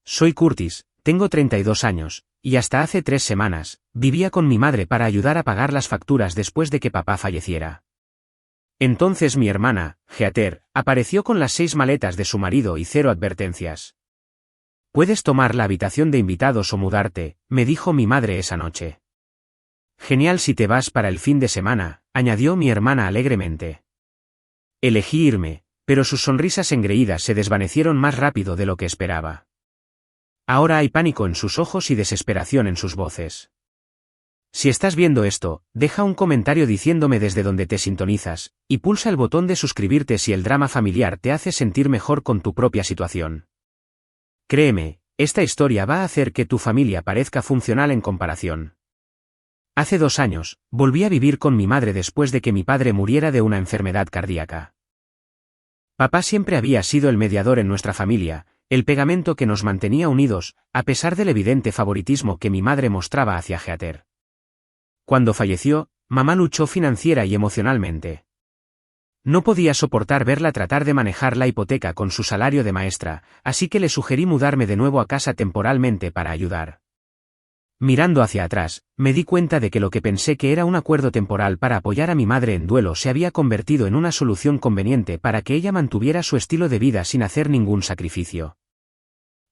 Soy Curtis, tengo 32 años, y hasta hace 3 semanas, vivía con mi madre para ayudar a pagar las facturas después de que papá falleciera. Entonces mi hermana, Heather, apareció con las 6 maletas de su marido y 0 advertencias. «Puedes tomar la habitación de invitados o mudarte», me dijo mi madre esa noche. «Genial si te vas para el fin de semana», añadió mi hermana alegremente. Elegí irme, pero sus sonrisas engreídas se desvanecieron más rápido de lo que esperaba. Ahora hay pánico en sus ojos y desesperación en sus voces. Si estás viendo esto, deja un comentario diciéndome desde donde te sintonizas, y pulsa el botón de suscribirte si el drama familiar te hace sentir mejor con tu propia situación. Créeme, esta historia va a hacer que tu familia parezca funcional en comparación. Hace 2 años, volví a vivir con mi madre después de que mi padre muriera de una enfermedad cardíaca. Papá siempre había sido el mediador en nuestra familia, el pegamento que nos mantenía unidos, a pesar del evidente favoritismo que mi madre mostraba hacia Heather. Cuando falleció, mamá luchó financiera y emocionalmente. No podía soportar verla tratar de manejar la hipoteca con su salario de maestra, así que le sugerí mudarme de nuevo a casa temporalmente para ayudar. Mirando hacia atrás, me di cuenta de que lo que pensé que era un acuerdo temporal para apoyar a mi madre en duelo se había convertido en una solución conveniente para que ella mantuviera su estilo de vida sin hacer ningún sacrificio.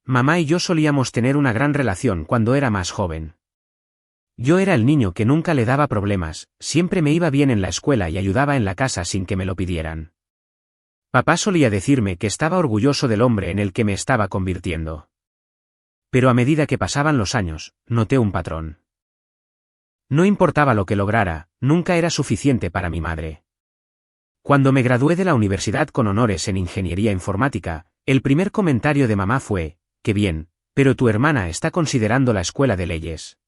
Mamá y yo solíamos tener una gran relación cuando era más joven. Yo era el niño que nunca le daba problemas, siempre me iba bien en la escuela y ayudaba en la casa sin que me lo pidieran. Papá solía decirme que estaba orgulloso del hombre en el que me estaba convirtiendo. Pero a medida que pasaban los años, noté un patrón. No importaba lo que lograra, nunca era suficiente para mi madre. Cuando me gradué de la universidad con honores en ingeniería informática, el primer comentario de mamá fue: «Qué bien, pero tu hermana está considerando la escuela de leyes».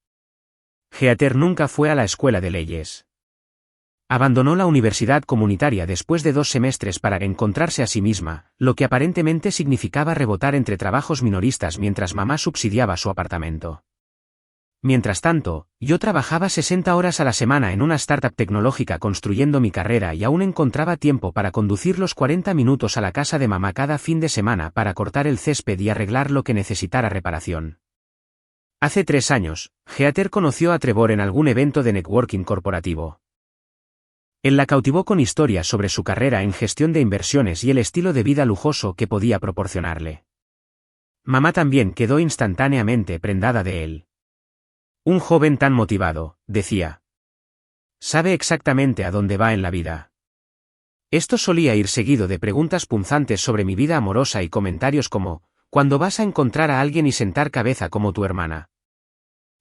Heather nunca fue a la escuela de leyes. Abandonó la universidad comunitaria después de 2 semestres para encontrarse a sí misma, lo que aparentemente significaba rebotar entre trabajos minoristas mientras mamá subsidiaba su apartamento. Mientras tanto, yo trabajaba 60 horas a la semana en una startup tecnológica construyendo mi carrera y aún encontraba tiempo para conducir los 40 minutos a la casa de mamá cada fin de semana para cortar el césped y arreglar lo que necesitara reparación. Hace 3 años, Heather conoció a Trevor en algún evento de networking corporativo. Él la cautivó con historias sobre su carrera en gestión de inversiones y el estilo de vida lujoso que podía proporcionarle. Mamá también quedó instantáneamente prendada de él. Un joven tan motivado, decía. Sabe exactamente a dónde va en la vida. Esto solía ir seguido de preguntas punzantes sobre mi vida amorosa y comentarios como: ¿cuándo vas a encontrar a alguien y sentar cabeza como tu hermana?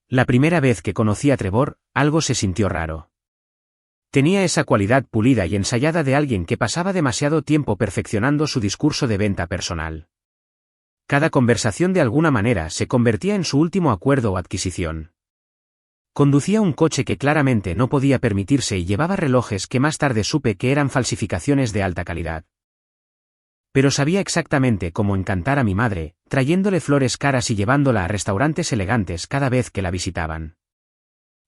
La primera vez que conocí a Trevor, algo se sintió raro. Tenía esa cualidad pulida y ensayada de alguien que pasaba demasiado tiempo perfeccionando su discurso de venta personal. Cada conversación de alguna manera se convertía en su último acuerdo o adquisición. Conducía un coche que claramente no podía permitirse y llevaba relojes que más tarde supe que eran falsificaciones de alta calidad. Pero sabía exactamente cómo encantar a mi madre, trayéndole flores caras y llevándola a restaurantes elegantes cada vez que la visitaban.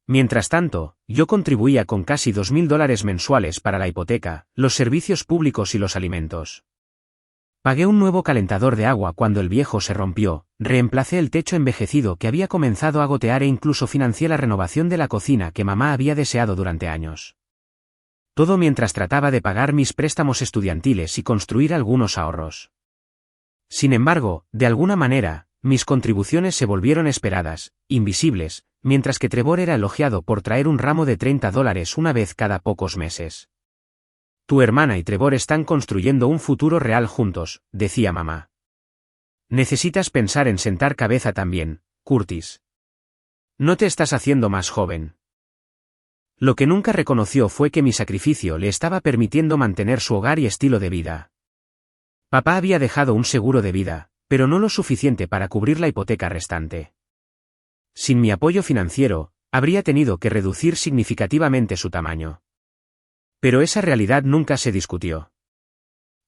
Mientras tanto, yo contribuía con casi $2.000 mensuales para la hipoteca, los servicios públicos y los alimentos. Pagué un nuevo calentador de agua cuando el viejo se rompió, reemplacé el techo envejecido que había comenzado a gotear e incluso financié la renovación de la cocina que mamá había deseado durante años. Todo mientras trataba de pagar mis préstamos estudiantiles y construir algunos ahorros. Sin embargo, de alguna manera, mis contribuciones se volvieron esperadas, invisibles, mientras que Trevor era elogiado por traer un ramo de $30 una vez cada pocos meses. Tu hermana y Trevor están construyendo un futuro real juntos, decía mamá. Necesitas pensar en sentar cabeza también, Curtis. No te estás haciendo más joven. Lo que nunca reconoció fue que mi sacrificio le estaba permitiendo mantener su hogar y estilo de vida. Papá había dejado un seguro de vida, pero no lo suficiente para cubrir la hipoteca restante. Sin mi apoyo financiero, habría tenido que reducir significativamente su tamaño. Pero esa realidad nunca se discutió.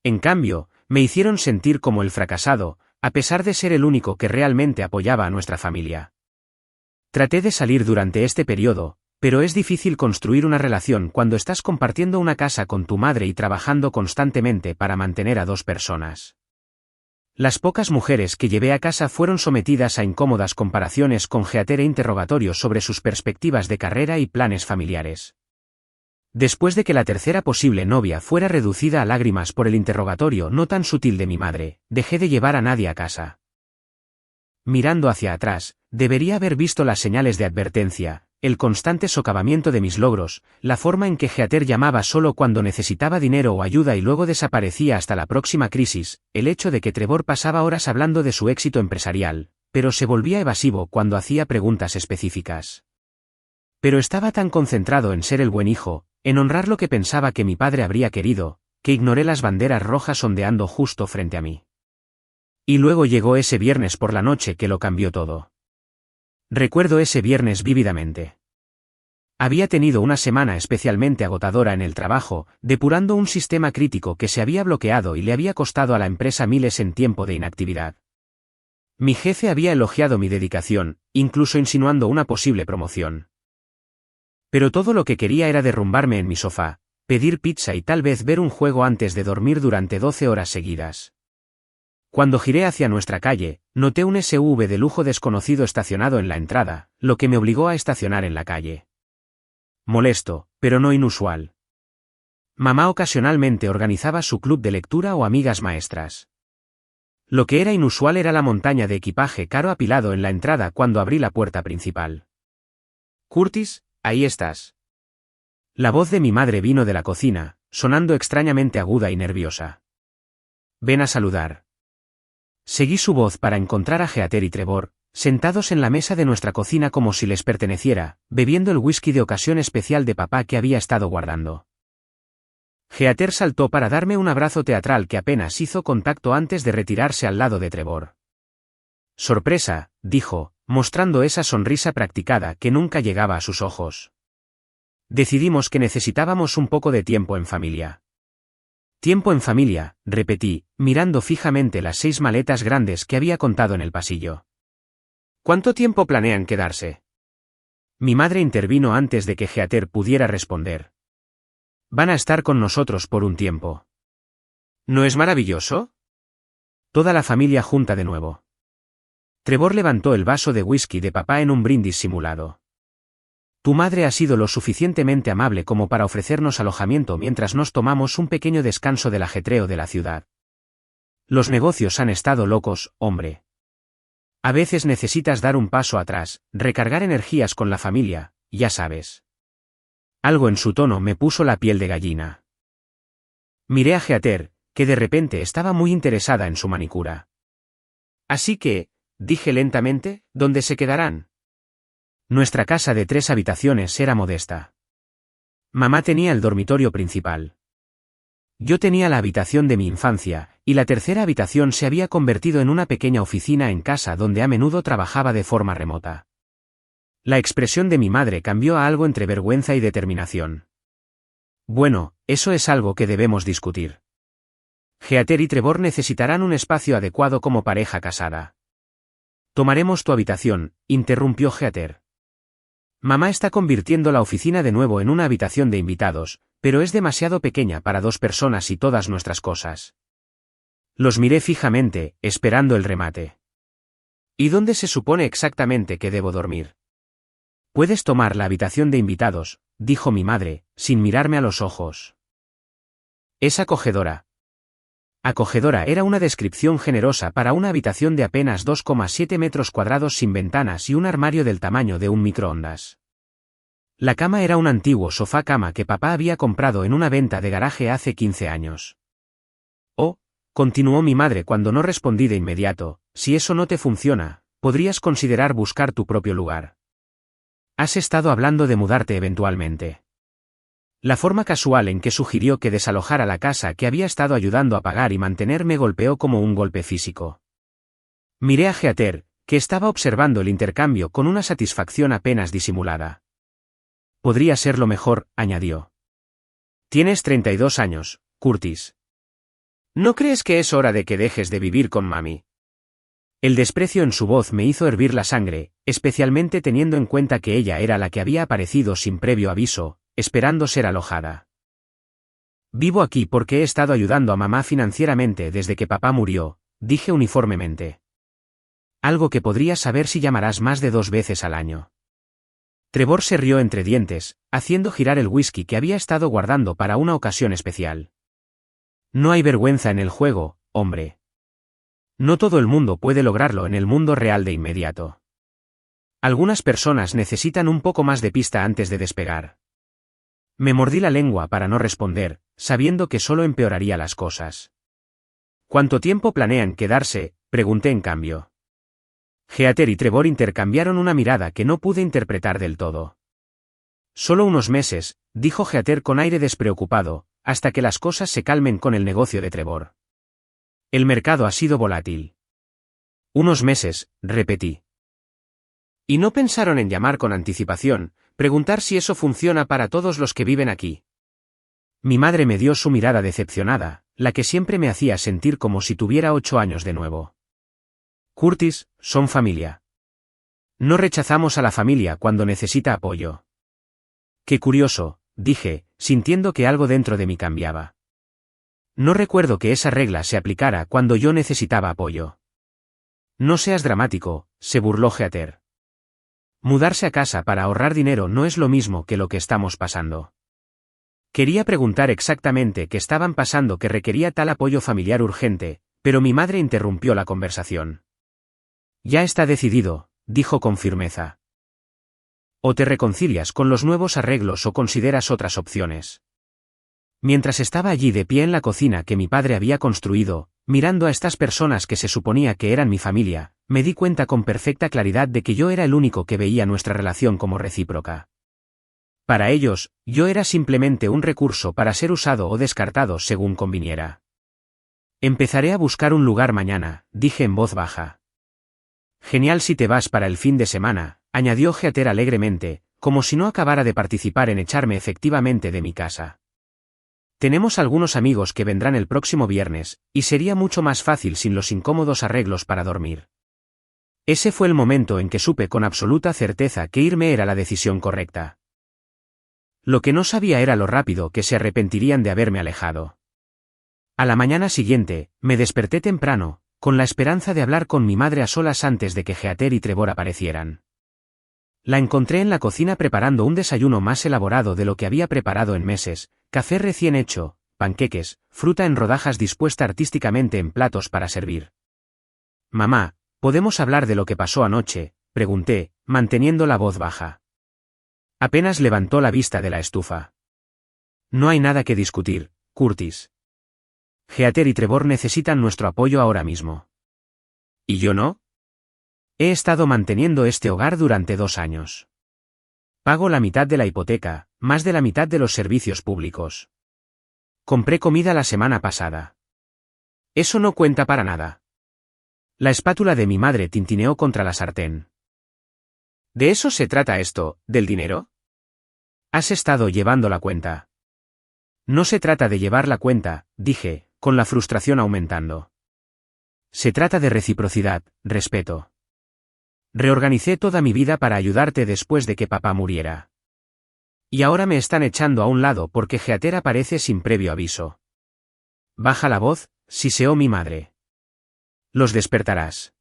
En cambio, me hicieron sentir como el fracasado, a pesar de ser el único que realmente apoyaba a nuestra familia. Traté de salir durante este periodo, pero es difícil construir una relación cuando estás compartiendo una casa con tu madre y trabajando constantemente para mantener a 2 personas. Las pocas mujeres que llevé a casa fueron sometidas a incómodas comparaciones con Heather e interrogatorios sobre sus perspectivas de carrera y planes familiares. Después de que la tercera posible novia fuera reducida a lágrimas por el interrogatorio no tan sutil de mi madre, dejé de llevar a nadie a casa. Mirando hacia atrás, debería haber visto las señales de advertencia, el constante socavamiento de mis logros, la forma en que Heather llamaba solo cuando necesitaba dinero o ayuda y luego desaparecía hasta la próxima crisis, el hecho de que Trevor pasaba horas hablando de su éxito empresarial, pero se volvía evasivo cuando hacía preguntas específicas. Pero estaba tan concentrado en ser el buen hijo, en honrar lo que pensaba que mi padre habría querido, que ignoré las banderas rojas ondeando justo frente a mí. Y luego llegó ese viernes por la noche que lo cambió todo. Recuerdo ese viernes vívidamente. Había tenido una semana especialmente agotadora en el trabajo, depurando un sistema crítico que se había bloqueado y le había costado a la empresa miles en tiempo de inactividad. Mi jefe había elogiado mi dedicación, incluso insinuando una posible promoción. Pero todo lo que quería era derrumbarme en mi sofá, pedir pizza y tal vez ver un juego antes de dormir durante 12 horas seguidas. Cuando giré hacia nuestra calle, noté un SUV de lujo desconocido estacionado en la entrada, lo que me obligó a estacionar en la calle. Molesto, pero no inusual. Mamá ocasionalmente organizaba su club de lectura o amigas maestras. Lo que era inusual era la montaña de equipaje caro apilado en la entrada cuando abrí la puerta principal. Curtis, ahí estás. La voz de mi madre vino de la cocina, sonando extrañamente aguda y nerviosa. Ven a saludar. Seguí su voz para encontrar a Heather y Trevor, sentados en la mesa de nuestra cocina como si les perteneciera, bebiendo el whisky de ocasión especial de papá que había estado guardando. Heather saltó para darme un abrazo teatral que apenas hizo contacto antes de retirarse al lado de Trevor. Sorpresa, dijo, mostrando esa sonrisa practicada que nunca llegaba a sus ojos. Decidimos que necesitábamos un poco de tiempo en familia. Tiempo en familia, repetí, mirando fijamente las 6 maletas grandes que había contado en el pasillo. ¿Cuánto tiempo planean quedarse? Mi madre intervino antes de que Heather pudiera responder. Van a estar con nosotros por un tiempo. ¿No es maravilloso? Toda la familia junta de nuevo. Trevor levantó el vaso de whisky de papá en un brindis simulado. Tu madre ha sido lo suficientemente amable como para ofrecernos alojamiento mientras nos tomamos un pequeño descanso del ajetreo de la ciudad. Los negocios han estado locos, hombre. A veces necesitas dar un paso atrás, recargar energías con la familia, ya sabes. Algo en su tono me puso la piel de gallina. Miré a Heather, que de repente estaba muy interesada en su manicura. Así que, dije lentamente, ¿dónde se quedarán? Nuestra casa de 3 habitaciones era modesta. Mamá tenía el dormitorio principal. Yo tenía la habitación de mi infancia, y la tercera habitación se había convertido en una pequeña oficina en casa donde a menudo trabajaba de forma remota. La expresión de mi madre cambió a algo entre vergüenza y determinación. Bueno, eso es algo que debemos discutir. Heather y Trevor necesitarán un espacio adecuado como pareja casada. Tomaremos tu habitación, interrumpió Heather. Mamá está convirtiendo la oficina de nuevo en una habitación de invitados, pero es demasiado pequeña para 2 personas y todas nuestras cosas. Los miré fijamente, esperando el remate. ¿Y dónde se supone exactamente que debo dormir? Puedes tomar la habitación de invitados, dijo mi madre, sin mirarme a los ojos. Es acogedora. Acogedora era una descripción generosa para una habitación de apenas 2,7 metros cuadrados sin ventanas y un armario del tamaño de un microondas. La cama era un antiguo sofá cama que papá había comprado en una venta de garaje hace 15 años. Oh, continuó mi madre cuando no respondí de inmediato, si eso no te funciona, podrías considerar buscar tu propio lugar. Has estado hablando de mudarte eventualmente. La forma casual en que sugirió que desalojara la casa que había estado ayudando a pagar y mantener me golpeó como un golpe físico. Miré a Heather, que estaba observando el intercambio con una satisfacción apenas disimulada. Podría ser lo mejor, añadió. Tienes 32 años, Curtis. ¿No crees que es hora de que dejes de vivir con mami? El desprecio en su voz me hizo hervir la sangre, especialmente teniendo en cuenta que ella era la que había aparecido sin previo aviso, esperando ser alojada. Vivo aquí porque he estado ayudando a mamá financieramente desde que papá murió, dije uniformemente. Algo que podrías saber si llamarás más de 2 veces al año. Trevor se rió entre dientes, haciendo girar el whisky que había estado guardando para una ocasión especial. No hay vergüenza en el juego, hombre. No todo el mundo puede lograrlo en el mundo real de inmediato. Algunas personas necesitan un poco más de pista antes de despegar. Me mordí la lengua para no responder, sabiendo que solo empeoraría las cosas. ¿Cuánto tiempo planean quedarse?, pregunté en cambio. Heather y Trevor intercambiaron una mirada que no pude interpretar del todo. Solo unos meses, dijo Heather con aire despreocupado, hasta que las cosas se calmen con el negocio de Trevor. El mercado ha sido volátil. Unos meses, repetí. ¿Y no pensaron en llamar con anticipación, preguntar si eso funciona para todos los que viven aquí? Mi madre me dio su mirada decepcionada, la que siempre me hacía sentir como si tuviera 8 años de nuevo. Curtis, son familia. No rechazamos a la familia cuando necesita apoyo. Qué curioso, dije, sintiendo que algo dentro de mí cambiaba. No recuerdo que esa regla se aplicara cuando yo necesitaba apoyo. No seas dramático, se burló Heather. Mudarse a casa para ahorrar dinero no es lo mismo que lo que estamos pasando. Quería preguntar exactamente qué estaban pasando que requería tal apoyo familiar urgente, pero mi madre interrumpió la conversación. Ya está decidido, dijo con firmeza. O te reconcilias con los nuevos arreglos o consideras otras opciones. Mientras estaba allí de pie en la cocina que mi padre había construido, mirando a estas personas que se suponía que eran mi familia, me di cuenta con perfecta claridad de que yo era el único que veía nuestra relación como recíproca. Para ellos, yo era simplemente un recurso para ser usado o descartado según conviniera. Empezaré a buscar un lugar mañana, dije en voz baja. Genial si te vas para el fin de semana, añadió Heather alegremente, como si no acabara de participar en echarme efectivamente de mi casa. Tenemos algunos amigos que vendrán el próximo viernes, y sería mucho más fácil sin los incómodos arreglos para dormir. Ese fue el momento en que supe con absoluta certeza que irme era la decisión correcta. Lo que no sabía era lo rápido que se arrepentirían de haberme alejado. A la mañana siguiente, me desperté temprano, con la esperanza de hablar con mi madre a solas antes de que Heather y Trevor aparecieran. La encontré en la cocina preparando un desayuno más elaborado de lo que había preparado en meses, café recién hecho, panqueques, fruta en rodajas dispuesta artísticamente en platos para servir. Mamá, ¿podemos hablar de lo que pasó anoche?, pregunté, manteniendo la voz baja. Apenas levantó la vista de la estufa. No hay nada que discutir, Curtis. Heather y Trevor necesitan nuestro apoyo ahora mismo. ¿Y yo no? He estado manteniendo este hogar durante 2 años. Pago la mitad de la hipoteca, más de la mitad de los servicios públicos. Compré comida la semana pasada. Eso no cuenta para nada. La espátula de mi madre tintineó contra la sartén. ¿De eso se trata esto, del dinero? Has estado llevando la cuenta. No se trata de llevar la cuenta, dije, con la frustración aumentando. Se trata de reciprocidad, respeto. Reorganicé toda mi vida para ayudarte después de que papá muriera. Y ahora me están echando a un lado porque Heather aparece sin previo aviso. Baja la voz, siseó mi madre. Los despertarás.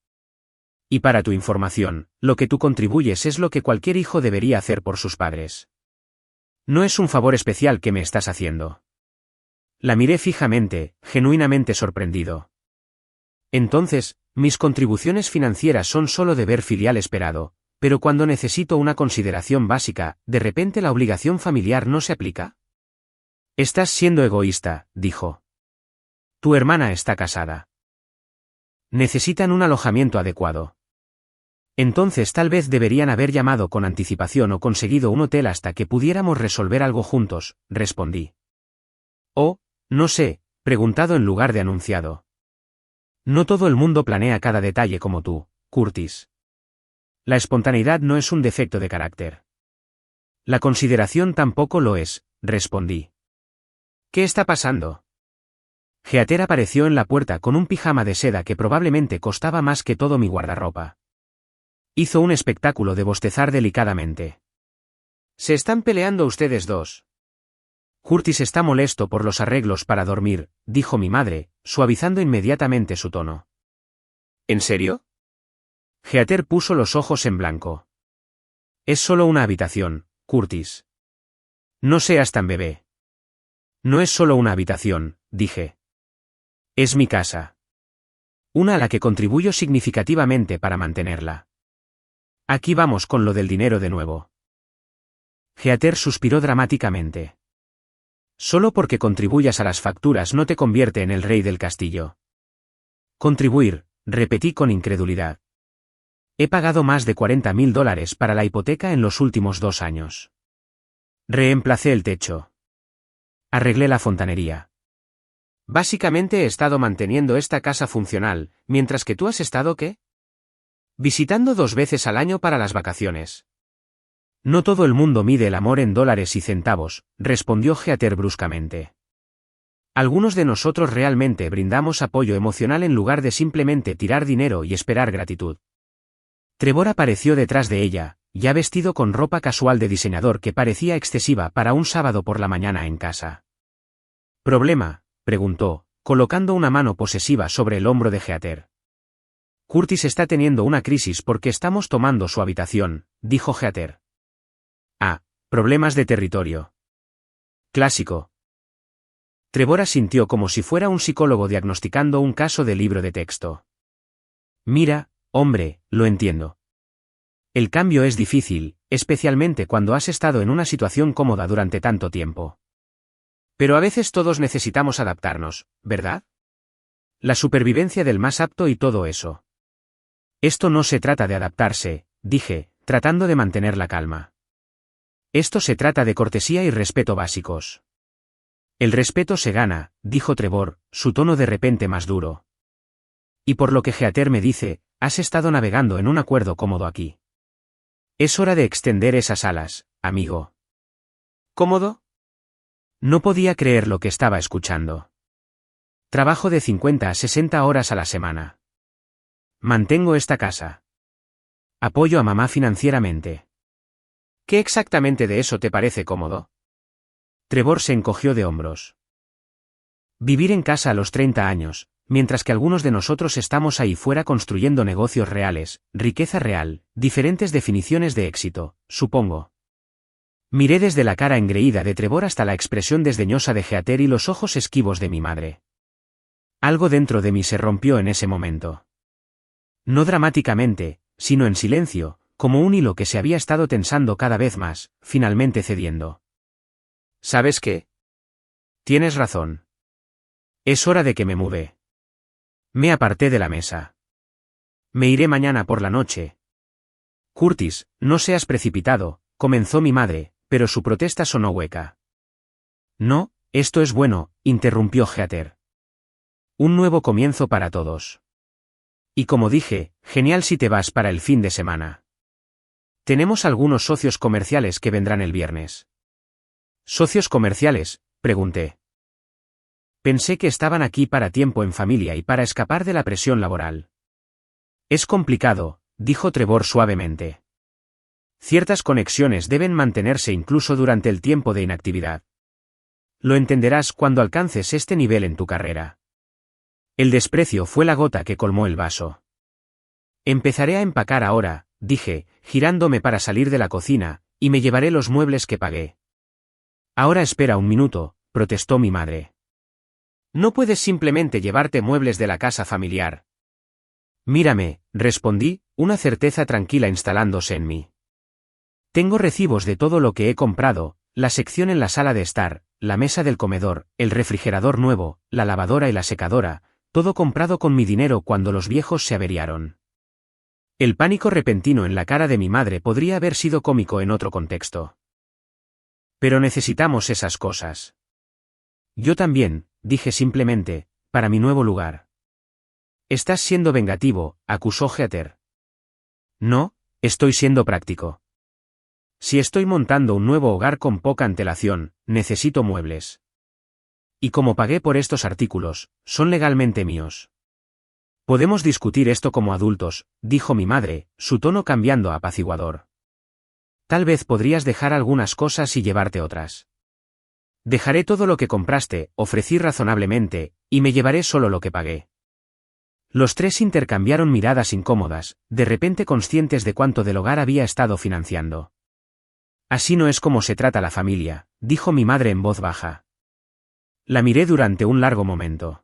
Y para tu información, lo que tú contribuyes es lo que cualquier hijo debería hacer por sus padres. No es un favor especial que me estás haciendo. La miré fijamente, genuinamente sorprendido. Entonces, mis contribuciones financieras son solo deber filial esperado, pero cuando necesito una consideración básica, ¿de repente la obligación familiar no se aplica? Estás siendo egoísta, dijo. Tu hermana está casada. Necesitan un alojamiento adecuado. Entonces tal vez deberían haber llamado con anticipación o conseguido un hotel hasta que pudiéramos resolver algo juntos, respondí. Oh, no sé, preguntado en lugar de anunciado. No todo el mundo planea cada detalle como tú, Curtis. La espontaneidad no es un defecto de carácter. La consideración tampoco lo es, respondí. ¿Qué está pasando? Heather apareció en la puerta con un pijama de seda que probablemente costaba más que todo mi guardarropa. Hizo un espectáculo de bostezar delicadamente. Se están peleando ustedes dos. Curtis está molesto por los arreglos para dormir, dijo mi madre, suavizando inmediatamente su tono. ¿En serio? Heather puso los ojos en blanco. Es solo una habitación, Curtis. No seas tan bebé. No es solo una habitación, dije. Es mi casa. Una a la que contribuyo significativamente para mantenerla. Aquí vamos con lo del dinero de nuevo. Heather suspiró dramáticamente. Solo porque contribuyas a las facturas no te convierte en el rey del castillo. Contribuir, repetí con incredulidad. He pagado más de $40.000 para la hipoteca en los últimos 2 años. Reemplacé el techo. Arreglé la fontanería. Básicamente he estado manteniendo esta casa funcional, mientras que tú has estado, ¿qué? Visitando 2 veces al año para las vacaciones. No todo el mundo mide el amor en dólares y centavos, respondió Heather bruscamente. Algunos de nosotros realmente brindamos apoyo emocional en lugar de simplemente tirar dinero y esperar gratitud. Trevor apareció detrás de ella, ya vestido con ropa casual de diseñador que parecía excesiva para un sábado por la mañana en casa. ¿Problema?, preguntó, colocando una mano posesiva sobre el hombro de Heather. Curtis está teniendo una crisis porque estamos tomando su habitación, dijo Heather. Ah, problemas de territorio. Clásico. Trevor asintió como si fuera un psicólogo diagnosticando un caso de libro de texto. Mira, hombre, lo entiendo. El cambio es difícil, especialmente cuando has estado en una situación cómoda durante tanto tiempo. Pero a veces todos necesitamos adaptarnos, ¿verdad? La supervivencia del más apto y todo eso. Esto no se trata de adaptarse, dije, tratando de mantener la calma. Esto se trata de cortesía y respeto básicos. El respeto se gana, dijo Trevor, su tono de repente más duro. Y por lo que Heather me dice, has estado navegando en un acuerdo cómodo aquí. Es hora de extender esas alas, amigo. ¿Cómodo? No podía creer lo que estaba escuchando. Trabajo de 50 a 60 horas a la semana. Mantengo esta casa. Apoyo a mamá financieramente. ¿Qué exactamente de eso te parece cómodo? Trevor se encogió de hombros. Vivir en casa a los 30 años, mientras que algunos de nosotros estamos ahí fuera construyendo negocios reales, riqueza real, diferentes definiciones de éxito, supongo. Miré desde la cara engreída de Trevor hasta la expresión desdeñosa de Heather y los ojos esquivos de mi madre. Algo dentro de mí se rompió en ese momento. No dramáticamente, sino en silencio, como un hilo que se había estado tensando cada vez más, finalmente cediendo. ¿Sabes qué? Tienes razón. Es hora de que me mude. Me aparté de la mesa. Me iré mañana por la noche. Curtis, no seas precipitado, comenzó mi madre, pero su protesta sonó hueca. No, esto es bueno, interrumpió Heather. Un nuevo comienzo para todos. Y como dije, genial si te vas para el fin de semana. Tenemos algunos socios comerciales que vendrán el viernes. ¿Socios comerciales?, pregunté. Pensé que estaban aquí para tiempo en familia y para escapar de la presión laboral. Es complicado, dijo Trevor suavemente. Ciertas conexiones deben mantenerse incluso durante el tiempo de inactividad. Lo entenderás cuando alcances este nivel en tu carrera. El desprecio fue la gota que colmó el vaso. Empezaré a empacar ahora, dije, girándome para salir de la cocina, y me llevaré los muebles que pagué. Ahora espera un minuto, protestó mi madre. No puedes simplemente llevarte muebles de la casa familiar. Mírame, respondí, una certeza tranquila instalándose en mí. Tengo recibos de todo lo que he comprado, la sección en la sala de estar, la mesa del comedor, el refrigerador nuevo, la lavadora y la secadora, todo comprado con mi dinero cuando los viejos se averiaron. El pánico repentino en la cara de mi madre podría haber sido cómico en otro contexto. Pero necesitamos esas cosas. Yo también, dije simplemente, para mi nuevo lugar. Estás siendo vengativo, acusó Heather. No, estoy siendo práctico. Si estoy montando un nuevo hogar con poca antelación, necesito muebles. Y como pagué por estos artículos, son legalmente míos. Podemos discutir esto como adultos, dijo mi madre, su tono cambiando a apaciguador. Tal vez podrías dejar algunas cosas y llevarte otras. Dejaré todo lo que compraste, ofrecí razonablemente, y me llevaré solo lo que pagué. Los tres intercambiaron miradas incómodas, de repente conscientes de cuánto del hogar había estado financiando. Así no es como se trata la familia, dijo mi madre en voz baja. La miré durante un largo momento.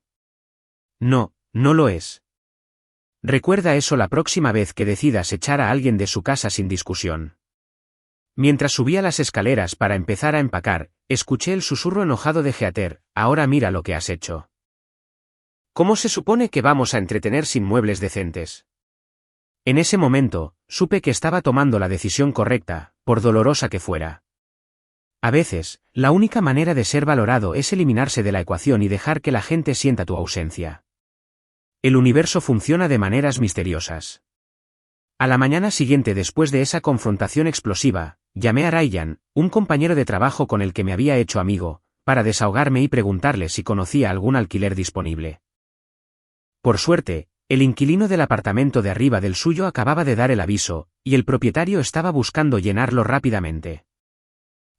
No, no lo es. Recuerda eso la próxima vez que decidas echar a alguien de su casa sin discusión. Mientras subía las escaleras para empezar a empacar, escuché el susurro enojado de Heather: ahora mira lo que has hecho. ¿Cómo se supone que vamos a entretener sin muebles decentes? En ese momento, supe que estaba tomando la decisión correcta, por dolorosa que fuera. A veces, la única manera de ser valorado es eliminarse de la ecuación y dejar que la gente sienta tu ausencia. El universo funciona de maneras misteriosas. A la mañana siguiente, después de esa confrontación explosiva, llamé a Ryan, un compañero de trabajo con el que me había hecho amigo, para desahogarme y preguntarle si conocía algún alquiler disponible. Por suerte, el inquilino del apartamento de arriba del suyo acababa de dar el aviso, y el propietario estaba buscando llenarlo rápidamente.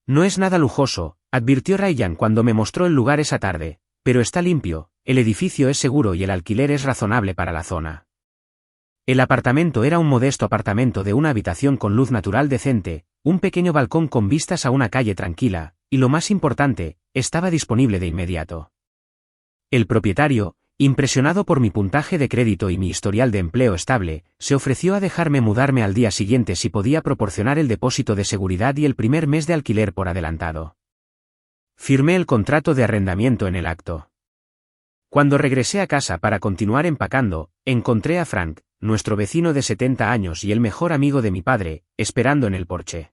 No es nada lujoso, advirtió Ryan cuando me mostró el lugar esa tarde, pero está limpio, el edificio es seguro y el alquiler es razonable para la zona. El apartamento era un modesto apartamento de una habitación con luz natural decente, un pequeño balcón con vistas a una calle tranquila, y lo más importante, estaba disponible de inmediato. El propietario, impresionado por mi puntaje de crédito y mi historial de empleo estable, se ofreció a dejarme mudarme al día siguiente si podía proporcionar el depósito de seguridad y el primer mes de alquiler por adelantado. Firmé el contrato de arrendamiento en el acto. Cuando regresé a casa para continuar empacando, encontré a Frank, nuestro vecino de 70 años y el mejor amigo de mi padre, esperando en el porche.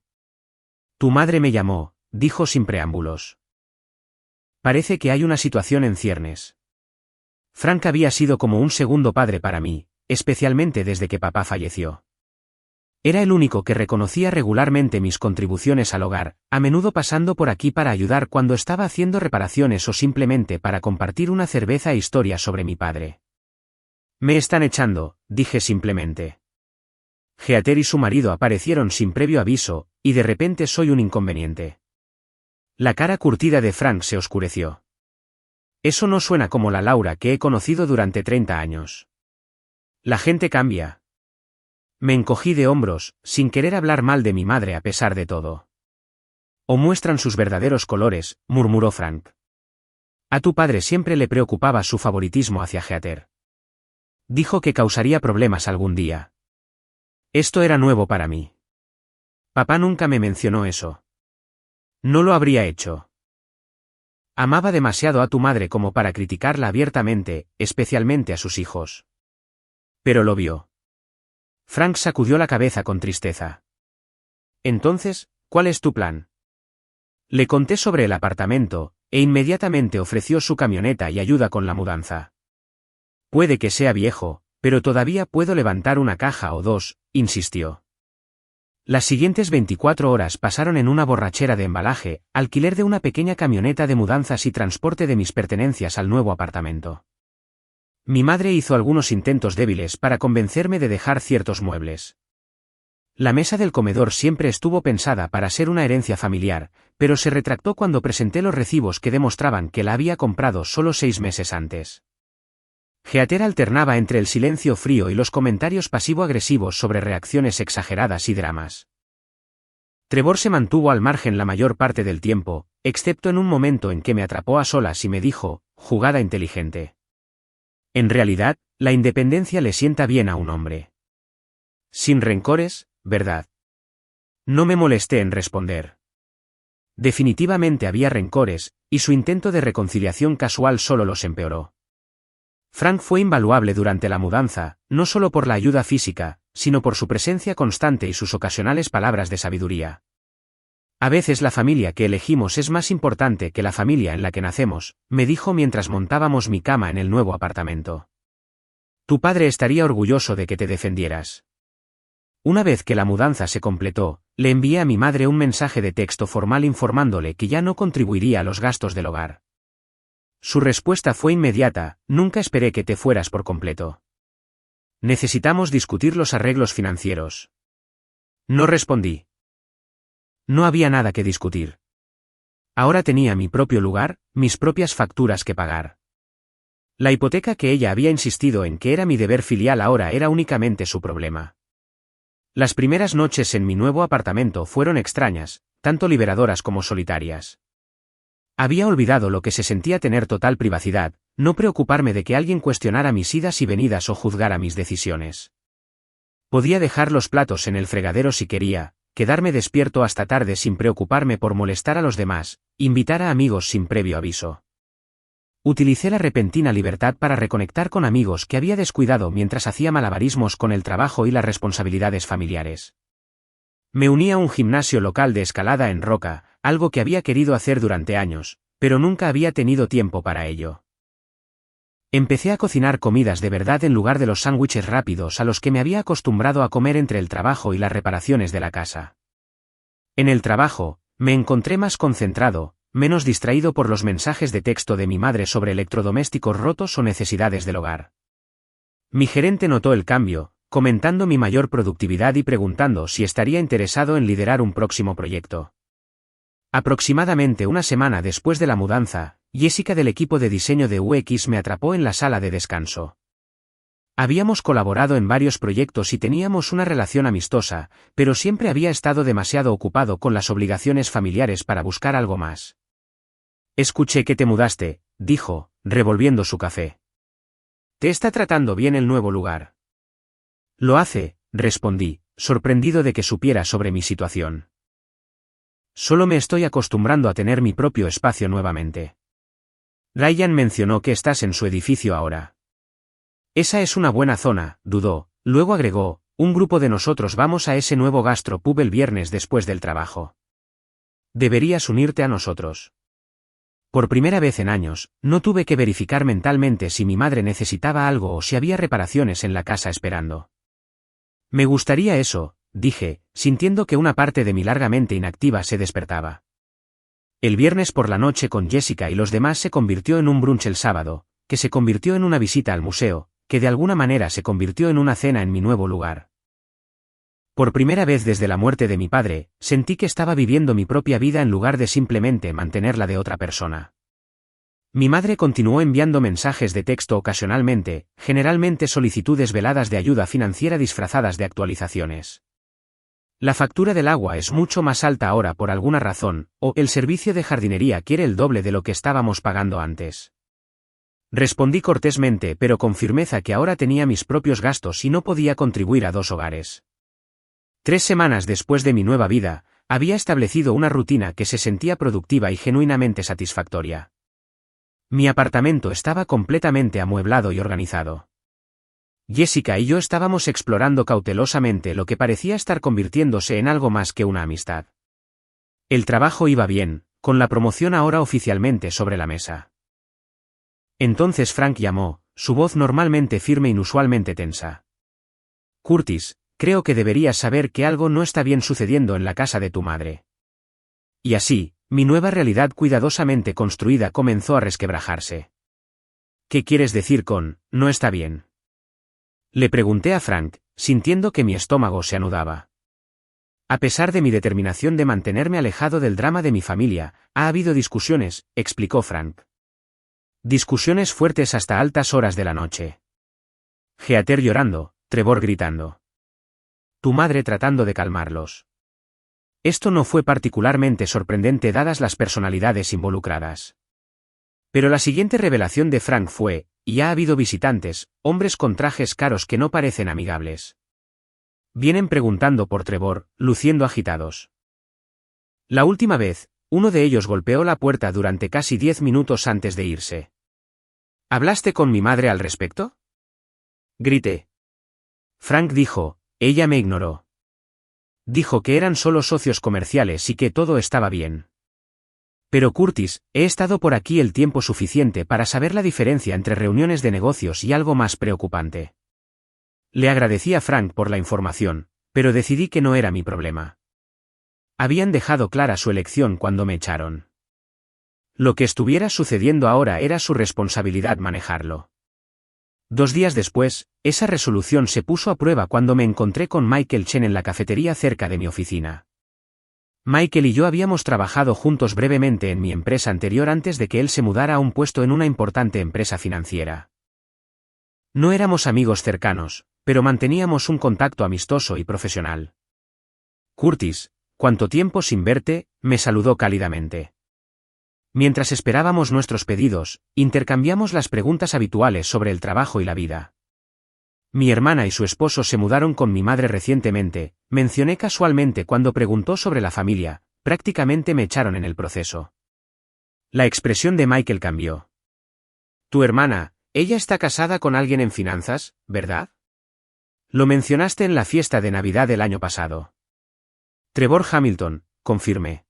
Tu madre me llamó, dijo sin preámbulos. Parece que hay una situación en ciernes. Frank había sido como un segundo padre para mí, especialmente desde que papá falleció. Era el único que reconocía regularmente mis contribuciones al hogar, a menudo pasando por aquí para ayudar cuando estaba haciendo reparaciones o simplemente para compartir una cerveza e historias sobre mi padre. Me están echando, dije simplemente. Heather y su marido aparecieron sin previo aviso, y de repente soy un inconveniente. La cara curtida de Frank se oscureció. Eso no suena como la Laura que he conocido durante 30 años. La gente cambia. Me encogí de hombros, sin querer hablar mal de mi madre a pesar de todo. O muestran sus verdaderos colores, murmuró Frank. A tu padre siempre le preocupaba su favoritismo hacia Heather. Dijo que causaría problemas algún día. Esto era nuevo para mí. Papá nunca me mencionó eso. No lo habría hecho. Amaba demasiado a tu madre como para criticarla abiertamente, especialmente a sus hijos. Pero lo vio. Frank sacudió la cabeza con tristeza. Entonces, ¿cuál es tu plan? Le conté sobre el apartamento, e inmediatamente ofreció su camioneta y ayuda con la mudanza. Puede que sea viejo, pero todavía puedo levantar una caja o dos, insistió. Las siguientes 24 horas pasaron en una borrachera de embalaje, alquiler de una pequeña camioneta de mudanzas y transporte de mis pertenencias al nuevo apartamento. Mi madre hizo algunos intentos débiles para convencerme de dejar ciertos muebles. La mesa del comedor siempre estuvo pensada para ser una herencia familiar, pero se retractó cuando presenté los recibos que demostraban que la había comprado solo 6 meses antes. Heather alternaba entre el silencio frío y los comentarios pasivo-agresivos sobre reacciones exageradas y dramas. Trevor se mantuvo al margen la mayor parte del tiempo, excepto en un momento en que me atrapó a solas y me dijo, jugada inteligente. En realidad, la independencia le sienta bien a un hombre. Sin rencores, ¿verdad? No me molesté en responder. Definitivamente había rencores, y su intento de reconciliación casual solo los empeoró. Frank fue invaluable durante la mudanza, no solo por la ayuda física, sino por su presencia constante y sus ocasionales palabras de sabiduría. A veces la familia que elegimos es más importante que la familia en la que nacemos, me dijo mientras montábamos mi cama en el nuevo apartamento. Tu padre estaría orgulloso de que te defendieras. Una vez que la mudanza se completó, le envié a mi madre un mensaje de texto formal informándole que ya no contribuiría a los gastos del hogar. Su respuesta fue inmediata: nunca esperé que te fueras por completo. Necesitamos discutir los arreglos financieros. No respondí. No había nada que discutir. Ahora tenía mi propio lugar, mis propias facturas que pagar. La hipoteca que ella había insistido en que era mi deber filial ahora era únicamente su problema. Las primeras noches en mi nuevo apartamento fueron extrañas, tanto liberadoras como solitarias. Había olvidado lo que se sentía tener total privacidad, no preocuparme de que alguien cuestionara mis idas y venidas o juzgara mis decisiones. Podía dejar los platos en el fregadero si quería, quedarme despierto hasta tarde sin preocuparme por molestar a los demás, invitar a amigos sin previo aviso. Utilicé la repentina libertad para reconectar con amigos que había descuidado mientras hacía malabarismos con el trabajo y las responsabilidades familiares. Me uní a un gimnasio local de escalada en roca, algo que había querido hacer durante años, pero nunca había tenido tiempo para ello. Empecé a cocinar comidas de verdad en lugar de los sándwiches rápidos a los que me había acostumbrado a comer entre el trabajo y las reparaciones de la casa. En el trabajo, me encontré más concentrado, menos distraído por los mensajes de texto de mi madre sobre electrodomésticos rotos o necesidades del hogar. Mi gerente notó el cambio, comentando mi mayor productividad y preguntando si estaría interesado en liderar un próximo proyecto. Aproximadamente una semana después de la mudanza, Jessica del equipo de diseño de UX me atrapó en la sala de descanso. Habíamos colaborado en varios proyectos y teníamos una relación amistosa, pero siempre había estado demasiado ocupado con las obligaciones familiares para buscar algo más. Escuché que te mudaste, dijo, revolviendo su café. ¿Te está tratando bien el nuevo lugar? Lo hace, respondí, sorprendido de que supiera sobre mi situación. Solo me estoy acostumbrando a tener mi propio espacio nuevamente. Ryan mencionó que estás en su edificio ahora. Esa es una buena zona, dudó, luego agregó, un grupo de nosotros vamos a ese nuevo gastropub el viernes después del trabajo. Deberías unirte a nosotros. Por primera vez en años, no tuve que verificar mentalmente si mi madre necesitaba algo o si había reparaciones en la casa esperando. Me gustaría eso, dije, sintiendo que una parte de mi largamente inactiva se despertaba. El viernes por la noche con Jessica y los demás se convirtió en un brunch el sábado, que se convirtió en una visita al museo, que de alguna manera se convirtió en una cena en mi nuevo lugar. Por primera vez desde la muerte de mi padre, sentí que estaba viviendo mi propia vida en lugar de simplemente mantener la de otra persona. Mi madre continuó enviando mensajes de texto ocasionalmente, generalmente solicitudes veladas de ayuda financiera disfrazadas de actualizaciones. La factura del agua es mucho más alta ahora por alguna razón, o el servicio de jardinería quiere el doble de lo que estábamos pagando antes. Respondí cortésmente pero con firmeza que ahora tenía mis propios gastos y no podía contribuir a 2 hogares. 3 semanas después de mi nueva vida, había establecido una rutina que se sentía productiva y genuinamente satisfactoria. Mi apartamento estaba completamente amueblado y organizado. Jessica y yo estábamos explorando cautelosamente lo que parecía estar convirtiéndose en algo más que una amistad. El trabajo iba bien, con la promoción ahora oficialmente sobre la mesa. Entonces Frank llamó, su voz normalmente firme e inusualmente tensa. Curtis, creo que deberías saber que algo no está bien sucediendo en la casa de tu madre. Y así, mi nueva realidad cuidadosamente construida comenzó a resquebrajarse. ¿Qué quieres decir con, no está bien? Le pregunté a Frank, sintiendo que mi estómago se anudaba. A pesar de mi determinación de mantenerme alejado del drama de mi familia, ha habido discusiones, explicó Frank. Discusiones fuertes hasta altas horas de la noche. Heather llorando, Trevor gritando. Tu madre tratando de calmarlos. Esto no fue particularmente sorprendente dadas las personalidades involucradas. Pero la siguiente revelación de Frank fue, y ha habido visitantes, hombres con trajes caros que no parecen amigables. Vienen preguntando por Trevor, luciendo agitados. La última vez, uno de ellos golpeó la puerta durante casi 10 minutos antes de irse. ¿Hablaste con mi madre al respecto? Grité. Frank dijo, ella me ignoró. Dijo que eran solo socios comerciales y que todo estaba bien. Pero Curtis, he estado por aquí el tiempo suficiente para saber la diferencia entre reuniones de negocios y algo más preocupante. Le agradecí a Frank por la información, pero decidí que no era mi problema. Habían dejado clara su elección cuando me echaron. Lo que estuviera sucediendo ahora era su responsabilidad manejarlo. 2 días después, esa resolución se puso a prueba cuando me encontré con Michael Chen en la cafetería cerca de mi oficina. Michael y yo habíamos trabajado juntos brevemente en mi empresa anterior antes de que él se mudara a un puesto en una importante empresa financiera. No éramos amigos cercanos, pero manteníamos un contacto amistoso y profesional. Curtis, ¿cuánto tiempo sin verte?, me saludó cálidamente. Mientras esperábamos nuestros pedidos, intercambiamos las preguntas habituales sobre el trabajo y la vida. Mi hermana y su esposo se mudaron con mi madre recientemente, mencioné casualmente cuando preguntó sobre la familia, prácticamente me echaron en el proceso. La expresión de Michael cambió. Tu hermana, ella está casada con alguien en finanzas, ¿verdad? Lo mencionaste en la fiesta de Navidad del año pasado. Trevor Hamilton, confirmé.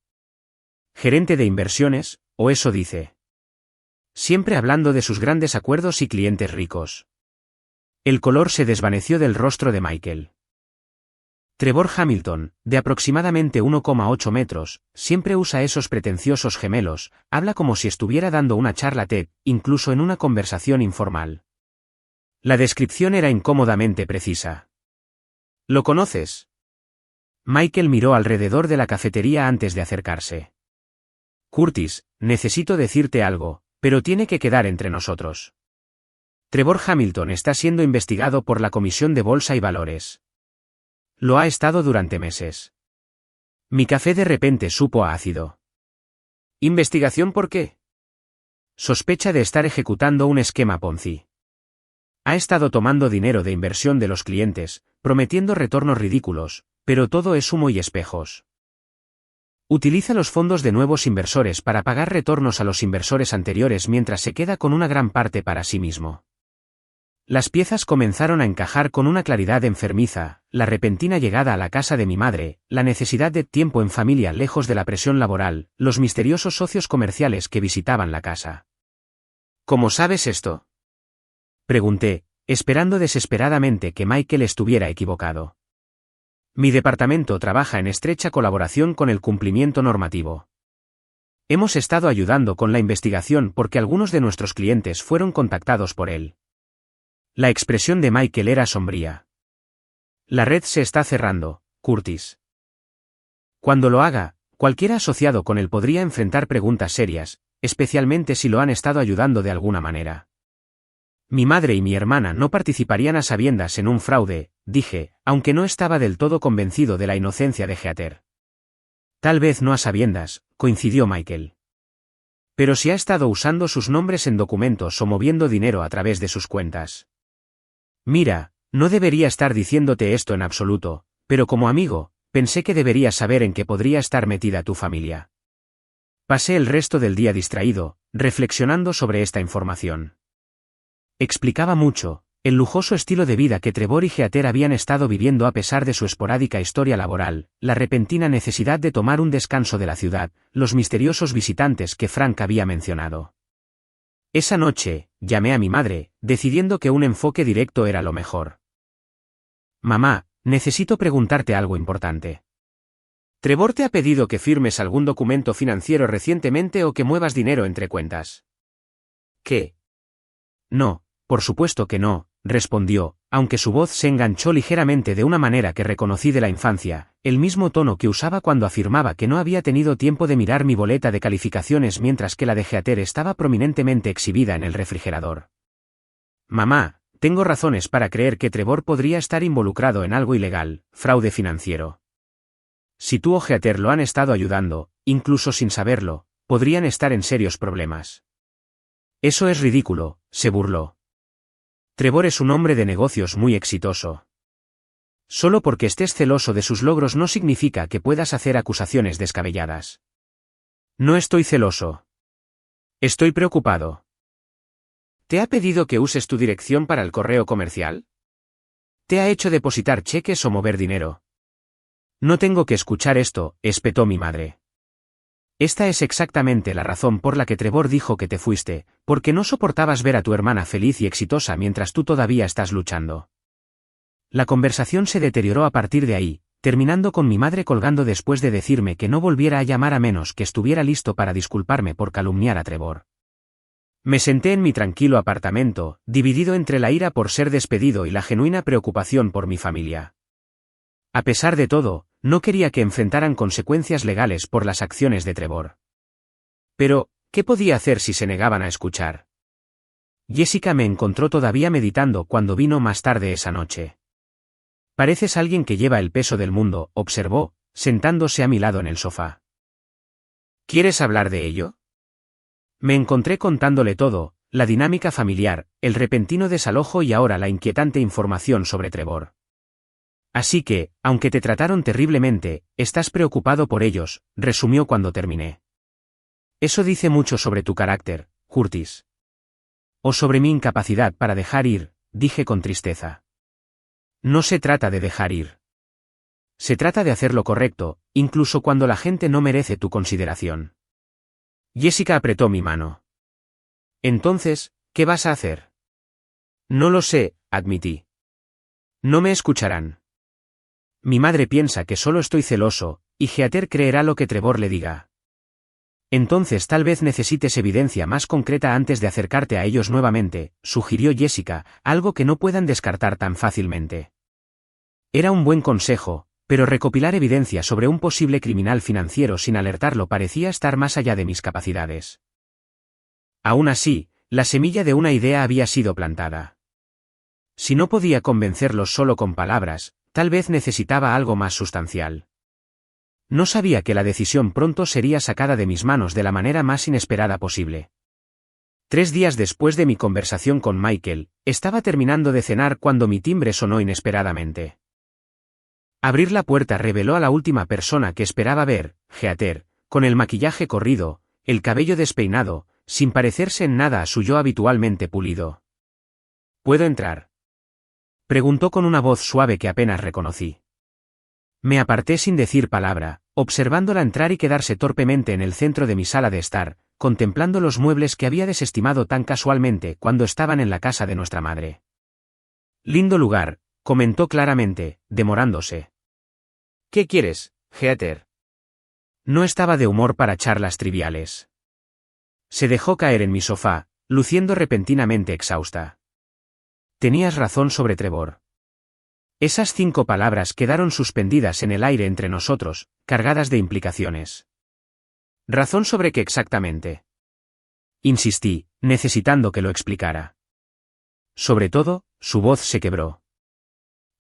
Gerente de inversiones, o eso dice. Siempre hablando de sus grandes acuerdos y clientes ricos. El color se desvaneció del rostro de Michael. Trevor Hamilton, de aproximadamente 1,8 metros, siempre usa esos pretenciosos gemelos, habla como si estuviera dando una charla TED, incluso en una conversación informal. La descripción era incómodamente precisa. ¿Lo conoces? Michael miró alrededor de la cafetería antes de acercarse. Curtis, necesito decirte algo, pero tiene que quedar entre nosotros. Trevor Hamilton está siendo investigado por la Comisión de Bolsa y Valores. Lo ha estado durante meses. Mi café de repente supo a ácido. ¿Investigación por qué? Sospecha de estar ejecutando un esquema Ponzi. Ha estado tomando dinero de inversión de los clientes, prometiendo retornos ridículos, pero todo es humo y espejos. Utiliza los fondos de nuevos inversores para pagar retornos a los inversores anteriores mientras se queda con una gran parte para sí mismo. Las piezas comenzaron a encajar con una claridad enfermiza, la repentina llegada a la casa de mi madre, la necesidad de tiempo en familia lejos de la presión laboral, los misteriosos socios comerciales que visitaban la casa. ¿Cómo sabes esto? Pregunté, esperando desesperadamente que Michael estuviera equivocado. Mi departamento trabaja en estrecha colaboración con el cumplimiento normativo. Hemos estado ayudando con la investigación porque algunos de nuestros clientes fueron contactados por él. La expresión de Michael era sombría. La red se está cerrando, Curtis. Cuando lo haga, cualquiera asociado con él podría enfrentar preguntas serias, especialmente si lo han estado ayudando de alguna manera. Mi madre y mi hermana no participarían a sabiendas en un fraude, dije, aunque no estaba del todo convencido de la inocencia de Heather. Tal vez no a sabiendas, coincidió Michael. Pero si ha estado usando sus nombres en documentos o moviendo dinero a través de sus cuentas. Mira, no debería estar diciéndote esto en absoluto, pero como amigo, pensé que deberías saber en qué podría estar metida tu familia. Pasé el resto del día distraído, reflexionando sobre esta información. Explicaba mucho, el lujoso estilo de vida que Trevor y Heather habían estado viviendo a pesar de su esporádica historia laboral, la repentina necesidad de tomar un descanso de la ciudad, los misteriosos visitantes que Frank había mencionado. Esa noche, llamé a mi madre, decidiendo que un enfoque directo era lo mejor. Mamá, necesito preguntarte algo importante. ¿Trevor te ha pedido que firmes algún documento financiero recientemente o que muevas dinero entre cuentas? ¿Qué? No, por supuesto que no, respondió, aunque su voz se enganchó ligeramente de una manera que reconocí de la infancia, el mismo tono que usaba cuando afirmaba que no había tenido tiempo de mirar mi boleta de calificaciones mientras que la de Heather estaba prominentemente exhibida en el refrigerador. Mamá, tengo razones para creer que Trevor podría estar involucrado en algo ilegal, fraude financiero. Si tú o Heather lo han estado ayudando, incluso sin saberlo, podrían estar en serios problemas. Eso es ridículo, se burló. Trevor es un hombre de negocios muy exitoso. Solo porque estés celoso de sus logros no significa que puedas hacer acusaciones descabelladas. No estoy celoso. Estoy preocupado. ¿Te ha pedido que uses tu dirección para el correo comercial? ¿Te ha hecho depositar cheques o mover dinero? No tengo que escuchar esto, espetó mi madre. Esta es exactamente la razón por la que Trevor dijo que te fuiste, porque no soportabas ver a tu hermana feliz y exitosa mientras tú todavía estás luchando. La conversación se deterioró a partir de ahí, terminando con mi madre colgando después de decirme que no volviera a llamar a menos que estuviera listo para disculparme por calumniar a Trevor. Me senté en mi tranquilo apartamento, dividido entre la ira por ser despedido y la genuina preocupación por mi familia. A pesar de todo, no quería que enfrentaran consecuencias legales por las acciones de Trevor. Pero, ¿qué podía hacer si se negaban a escuchar? Jessica me encontró todavía meditando cuando vino más tarde esa noche. Pareces alguien que lleva el peso del mundo, observó, sentándose a mi lado en el sofá. ¿Quieres hablar de ello? Me encontré contándole todo, la dinámica familiar, el repentino desalojo y ahora la inquietante información sobre Trevor. Así que, aunque te trataron terriblemente, estás preocupado por ellos, resumió cuando terminé. Eso dice mucho sobre tu carácter, Curtis. O sobre mi incapacidad para dejar ir, dije con tristeza. No se trata de dejar ir. Se trata de hacer lo correcto, incluso cuando la gente no merece tu consideración. Jessica apretó mi mano. Entonces, ¿qué vas a hacer? No lo sé, admití. No me escucharán. Mi madre piensa que solo estoy celoso, y Heather creerá lo que Trevor le diga. Entonces tal vez necesites evidencia más concreta antes de acercarte a ellos nuevamente, sugirió Jessica, algo que no puedan descartar tan fácilmente. Era un buen consejo, pero recopilar evidencia sobre un posible criminal financiero sin alertarlo parecía estar más allá de mis capacidades. Aún así, la semilla de una idea había sido plantada. Si no podía convencerlos solo con palabras, tal vez necesitaba algo más sustancial. No sabía que la decisión pronto sería sacada de mis manos de la manera más inesperada posible. 3 días después de mi conversación con Michael, estaba terminando de cenar cuando mi timbre sonó inesperadamente. Abrir la puerta reveló a la última persona que esperaba ver, Heather, con el maquillaje corrido, el cabello despeinado, sin parecerse en nada a su yo habitualmente pulido. ¿Puedo entrar?, preguntó con una voz suave que apenas reconocí. Me aparté sin decir palabra, observándola entrar y quedarse torpemente en el centro de mi sala de estar, contemplando los muebles que había desestimado tan casualmente cuando estaban en la casa de nuestra madre. Lindo lugar, comentó claramente, demorándose. ¿Qué quieres, Heather? No estaba de humor para charlas triviales. Se dejó caer en mi sofá, luciendo repentinamente exhausta. Tenías razón sobre Trevor. Esas 5 palabras quedaron suspendidas en el aire entre nosotros, cargadas de implicaciones. ¿Razón sobre qué exactamente? Insistí, necesitando que lo explicara. Sobre todo, su voz se quebró.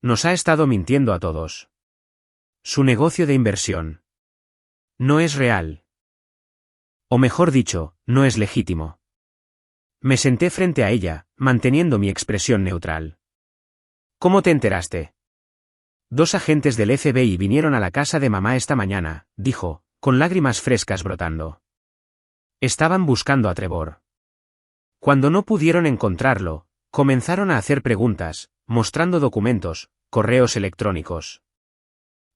Nos ha estado mintiendo a todos. Su negocio de inversión no es real. O mejor dicho, no es legítimo. Me senté frente a ella, manteniendo mi expresión neutral. ¿Cómo te enteraste? 2 agentes del FBI vinieron a la casa de mamá esta mañana, dijo, con lágrimas frescas brotando. Estaban buscando a Trevor. Cuando no pudieron encontrarlo, comenzaron a hacer preguntas, mostrando documentos, correos electrónicos.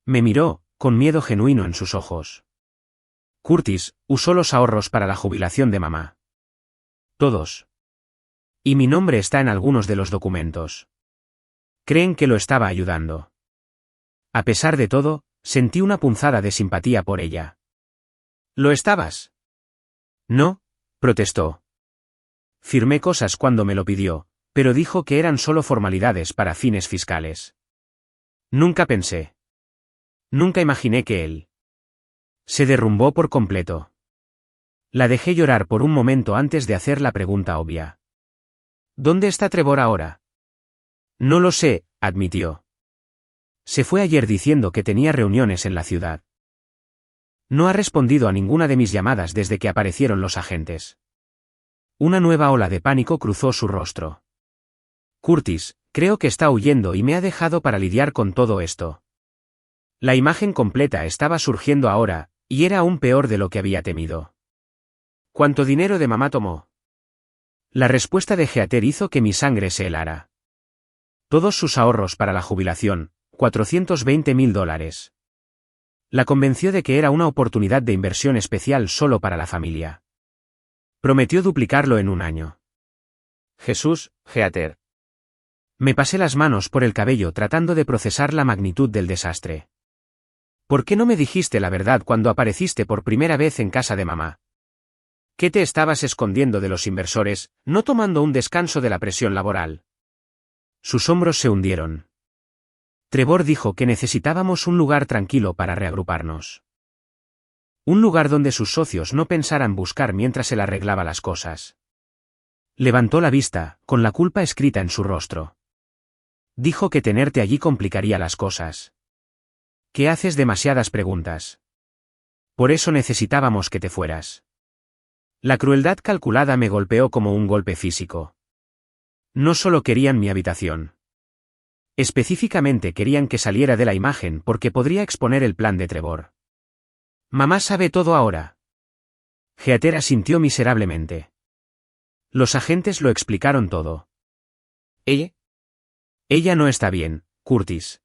Me miró, con miedo genuino en sus ojos. Curtis usó los ahorros para la jubilación de mamá. Todos. Y mi nombre está en algunos de los documentos. Creen que lo estaba ayudando. A pesar de todo, sentí una punzada de simpatía por ella. ¿Lo estabas? No, protestó. Firmé cosas cuando me lo pidió, pero dijo que eran solo formalidades para fines fiscales. Nunca pensé. Nunca imaginé que él. Se derrumbó por completo. La dejé llorar por un momento antes de hacer la pregunta obvia. ¿Dónde está Trevor ahora? No lo sé, admitió. Se fue ayer diciendo que tenía reuniones en la ciudad. No ha respondido a ninguna de mis llamadas desde que aparecieron los agentes. Una nueva ola de pánico cruzó su rostro. Curtis, creo que está huyendo y me ha dejado para lidiar con todo esto. La imagen completa estaba surgiendo ahora, y era aún peor de lo que había temido. ¿Cuánto dinero de mamá tomó? La respuesta de Heather hizo que mi sangre se helara. Todos sus ahorros para la jubilación, $420,000. La convenció de que era una oportunidad de inversión especial solo para la familia. Prometió duplicarlo en un año. Jesús, Heather. Me pasé las manos por el cabello tratando de procesar la magnitud del desastre. ¿Por qué no me dijiste la verdad cuando apareciste por primera vez en casa de mamá? ¿Qué te estabas escondiendo de los inversores, no tomando un descanso de la presión laboral? Sus hombros se hundieron. Trevor dijo que necesitábamos un lugar tranquilo para reagruparnos. Un lugar donde sus socios no pensaran buscar mientras él arreglaba las cosas. Levantó la vista, con la culpa escrita en su rostro. Dijo que tenerte allí complicaría las cosas. Que haces demasiadas preguntas. Por eso necesitábamos que te fueras. La crueldad calculada me golpeó como un golpe físico. No solo querían mi habitación. Específicamente querían que saliera de la imagen porque podría exponer el plan de Trevor. Mamá sabe todo ahora. Heather asintió miserablemente. Los agentes lo explicaron todo. Ella no está bien, Curtis.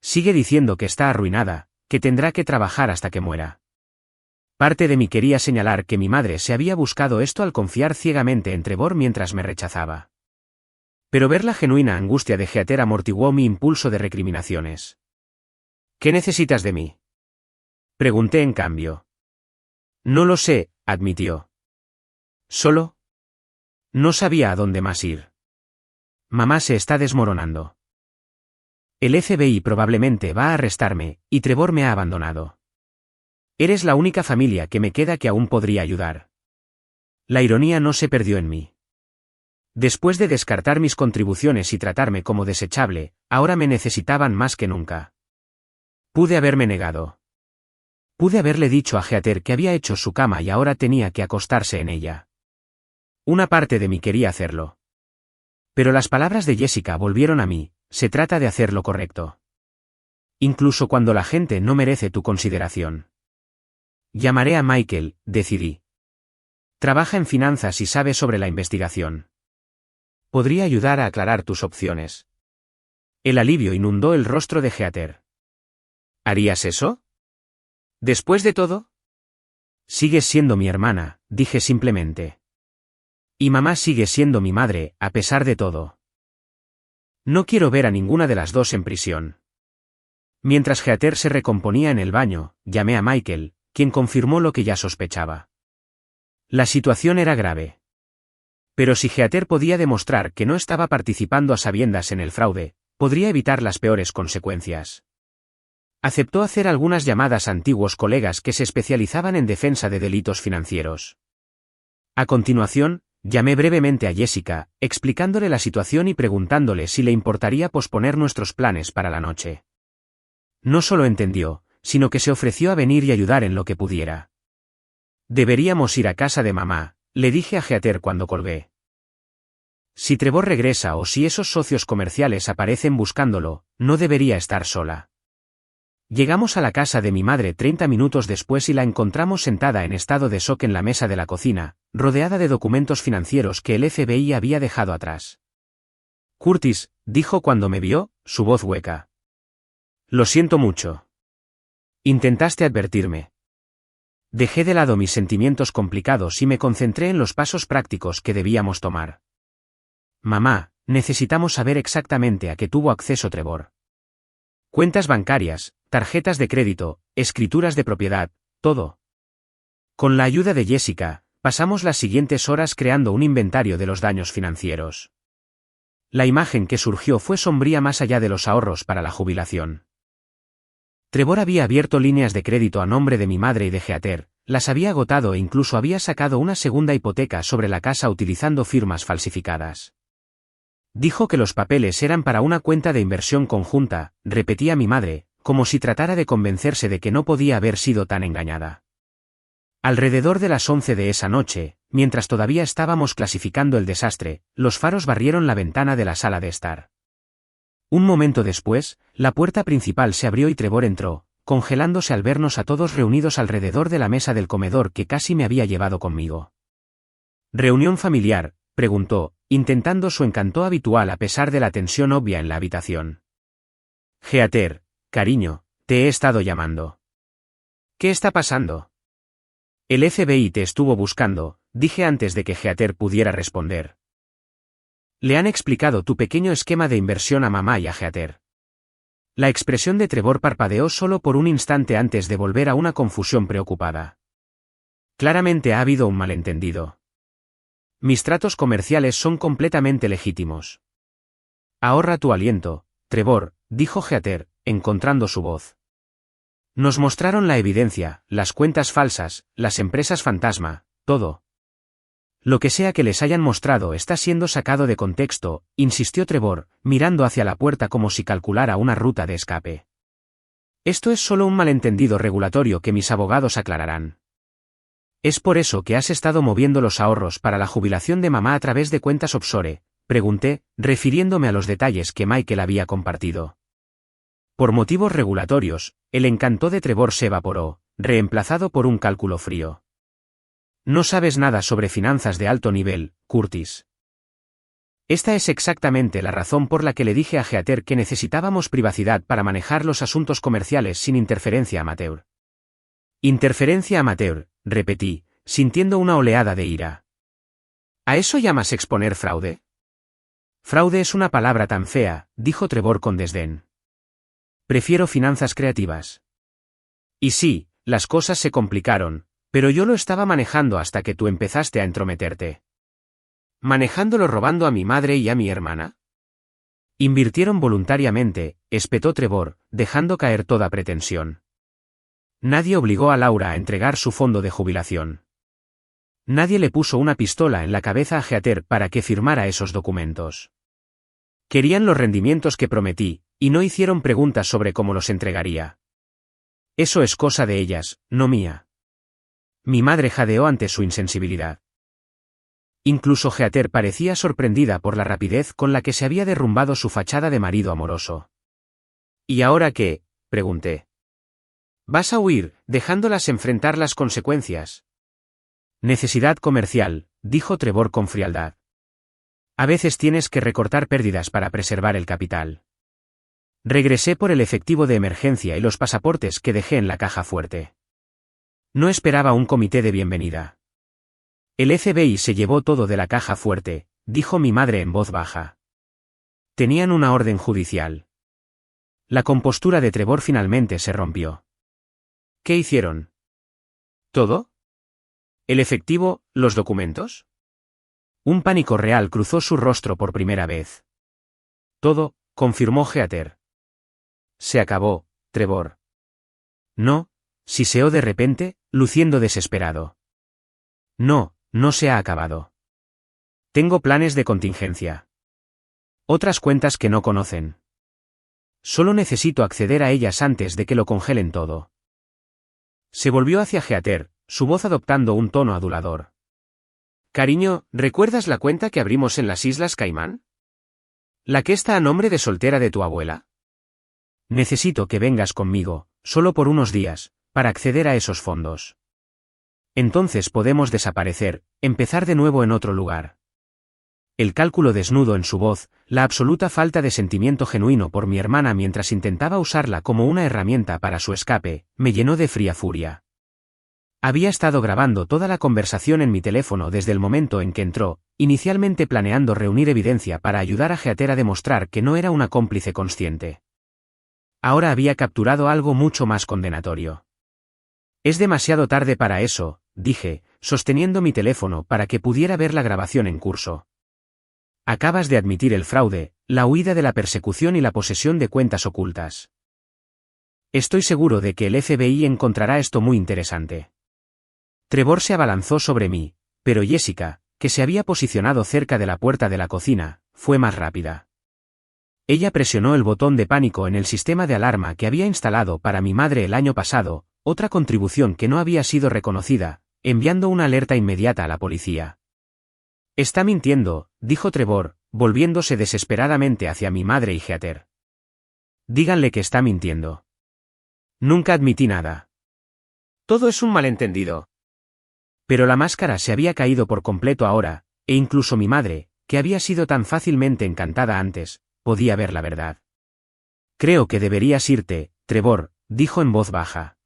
Sigue diciendo que está arruinada, que tendrá que trabajar hasta que muera. Parte de mí quería señalar que mi madre se había buscado esto al confiar ciegamente en Trevor mientras me rechazaba. Pero ver la genuina angustia de Heather amortiguó mi impulso de recriminaciones. ¿Qué necesitas de mí? Pregunté en cambio. No lo sé, admitió. ¿Solo? No sabía a dónde más ir. Mamá se está desmoronando. El FBI probablemente va a arrestarme, y Trevor me ha abandonado. Eres la única familia que me queda que aún podría ayudar. La ironía no se perdió en mí. Después de descartar mis contribuciones y tratarme como desechable, ahora me necesitaban más que nunca. Pude haberme negado. Pude haberle dicho a Heather que había hecho su cama y ahora tenía que acostarse en ella. Una parte de mí quería hacerlo. Pero las palabras de Jessica volvieron a mí, se trata de hacer lo correcto. Incluso cuando la gente no merece tu consideración. Llamaré a Michael, decidí. Trabaja en finanzas y sabe sobre la investigación. Podría ayudar a aclarar tus opciones. El alivio inundó el rostro de Heather. ¿Harías eso? ¿Después de todo? Sigues siendo mi hermana, dije simplemente. Y mamá sigue siendo mi madre, a pesar de todo. No quiero ver a ninguna de las dos en prisión. Mientras Heather se recomponía en el baño, llamé a Michael, quien confirmó lo que ya sospechaba. La situación era grave. Pero si Heather podía demostrar que no estaba participando a sabiendas en el fraude, podría evitar las peores consecuencias. Aceptó hacer algunas llamadas a antiguos colegas que se especializaban en defensa de delitos financieros. A continuación, llamé brevemente a Jessica, explicándole la situación y preguntándole si le importaría posponer nuestros planes para la noche. No solo entendió, sino que se ofreció a venir y ayudar en lo que pudiera. Deberíamos ir a casa de mamá, le dije a Heather cuando colgué. Si Trevor regresa o si esos socios comerciales aparecen buscándolo, no debería estar sola. Llegamos a la casa de mi madre 30 minutos después y la encontramos sentada en estado de shock en la mesa de la cocina, rodeada de documentos financieros que el FBI había dejado atrás. Curtis, dijo cuando me vio, su voz hueca. Lo siento mucho. Intentaste advertirme. Dejé de lado mis sentimientos complicados y me concentré en los pasos prácticos que debíamos tomar. Mamá, necesitamos saber exactamente a qué tuvo acceso Trevor. Cuentas bancarias, tarjetas de crédito, escrituras de propiedad, todo. Con la ayuda de Jessica, pasamos las siguientes horas creando un inventario de los daños financieros. La imagen que surgió fue sombría más allá de los ahorros para la jubilación. Trevor había abierto líneas de crédito a nombre de mi madre y de Heather, las había agotado e incluso había sacado una segunda hipoteca sobre la casa utilizando firmas falsificadas. Dijo que los papeles eran para una cuenta de inversión conjunta, repetía mi madre, como si tratara de convencerse de que no podía haber sido tan engañada. Alrededor de las 11 de esa noche, mientras todavía estábamos clasificando el desastre, los faros barrieron la ventana de la sala de estar. Un momento después, la puerta principal se abrió y Trevor entró, congelándose al vernos a todos reunidos alrededor de la mesa del comedor que casi me había llevado conmigo. ¿Reunión familiar?, preguntó, intentando su encanto habitual a pesar de la tensión obvia en la habitación. Heather, cariño, te he estado llamando. ¿Qué está pasando? El FBI te estuvo buscando, dije antes de que Heather pudiera responder. Le han explicado tu pequeño esquema de inversión a mamá y a Heather. La expresión de Trevor parpadeó solo por un instante antes de volver a una confusión preocupada. Claramente ha habido un malentendido. Mis tratos comerciales son completamente legítimos. Ahorra tu aliento, Trevor, dijo Heather, encontrando su voz. Nos mostraron la evidencia, las cuentas falsas, las empresas fantasma, todo. Lo que sea que les hayan mostrado está siendo sacado de contexto, insistió Trevor, mirando hacia la puerta como si calculara una ruta de escape. Esto es solo un malentendido regulatorio que mis abogados aclararán. ¿Es por eso que has estado moviendo los ahorros para la jubilación de mamá a través de cuentas offshore?, pregunté, refiriéndome a los detalles que Michael había compartido. Por motivos regulatorios, el encanto de Trevor se evaporó, reemplazado por un cálculo frío. No sabes nada sobre finanzas de alto nivel, Curtis. Esta es exactamente la razón por la que le dije a Heather que necesitábamos privacidad para manejar los asuntos comerciales sin interferencia amateur. Interferencia amateur, repetí, sintiendo una oleada de ira. ¿A eso llamas exponer fraude? Fraude es una palabra tan fea, dijo Trevor con desdén. Prefiero finanzas creativas. Y sí, las cosas se complicaron, pero yo lo estaba manejando hasta que tú empezaste a entrometerte. ¿Manejándolo robando a mi madre y a mi hermana? Invirtieron voluntariamente, espetó Trevor, dejando caer toda pretensión. Nadie obligó a Laura a entregar su fondo de jubilación. Nadie le puso una pistola en la cabeza a Heather para que firmara esos documentos. Querían los rendimientos que prometí, y no hicieron preguntas sobre cómo los entregaría. Eso es cosa de ellas, no mía. Mi madre jadeó ante su insensibilidad. Incluso Heather parecía sorprendida por la rapidez con la que se había derrumbado su fachada de marido amoroso. ¿Y ahora qué?, pregunté. ¿Vas a huir, dejándolas enfrentar las consecuencias? Necesidad comercial, dijo Trevor con frialdad. A veces tienes que recortar pérdidas para preservar el capital. Regresé por el efectivo de emergencia y los pasaportes que dejé en la caja fuerte. No esperaba un comité de bienvenida. El FBI se llevó todo de la caja fuerte, dijo mi madre en voz baja. Tenían una orden judicial. La compostura de Trevor finalmente se rompió. ¿Qué hicieron? ¿Todo? ¿El efectivo, los documentos? Un pánico real cruzó su rostro por primera vez. Todo, confirmó Heather. Se acabó, Trevor. No, siseó de repente, luciendo desesperado. No, no se ha acabado. Tengo planes de contingencia. Otras cuentas que no conocen. Solo necesito acceder a ellas antes de que lo congelen todo. Se volvió hacia Heather, su voz adoptando un tono adulador. Cariño, ¿recuerdas la cuenta que abrimos en las Islas Caimán? ¿La que está a nombre de soltera de tu abuela? Necesito que vengas conmigo, solo por unos días, para acceder a esos fondos. Entonces podemos desaparecer, empezar de nuevo en otro lugar. El cálculo desnudo en su voz, la absoluta falta de sentimiento genuino por mi hermana mientras intentaba usarla como una herramienta para su escape, me llenó de fría furia. Había estado grabando toda la conversación en mi teléfono desde el momento en que entró, inicialmente planeando reunir evidencia para ayudar a Heather a demostrar que no era una cómplice consciente. Ahora había capturado algo mucho más condenatorio. Es demasiado tarde para eso, dije, sosteniendo mi teléfono para que pudiera ver la grabación en curso. Acabas de admitir el fraude, la huida de la persecución y la posesión de cuentas ocultas. Estoy seguro de que el FBI encontrará esto muy interesante. Trevor se abalanzó sobre mí, pero Jessica, que se había posicionado cerca de la puerta de la cocina, fue más rápida. Ella presionó el botón de pánico en el sistema de alarma que había instalado para mi madre el año pasado, otra contribución que no había sido reconocida, enviando una alerta inmediata a la policía. Está mintiendo, dijo Trevor, volviéndose desesperadamente hacia mi madre y Heather. Díganle que está mintiendo. Nunca admití nada. Todo es un malentendido. Pero la máscara se había caído por completo ahora, e incluso mi madre, que había sido tan fácilmente encantada antes, podía ver la verdad. Creo que deberías irte, Trevor, dijo en voz baja.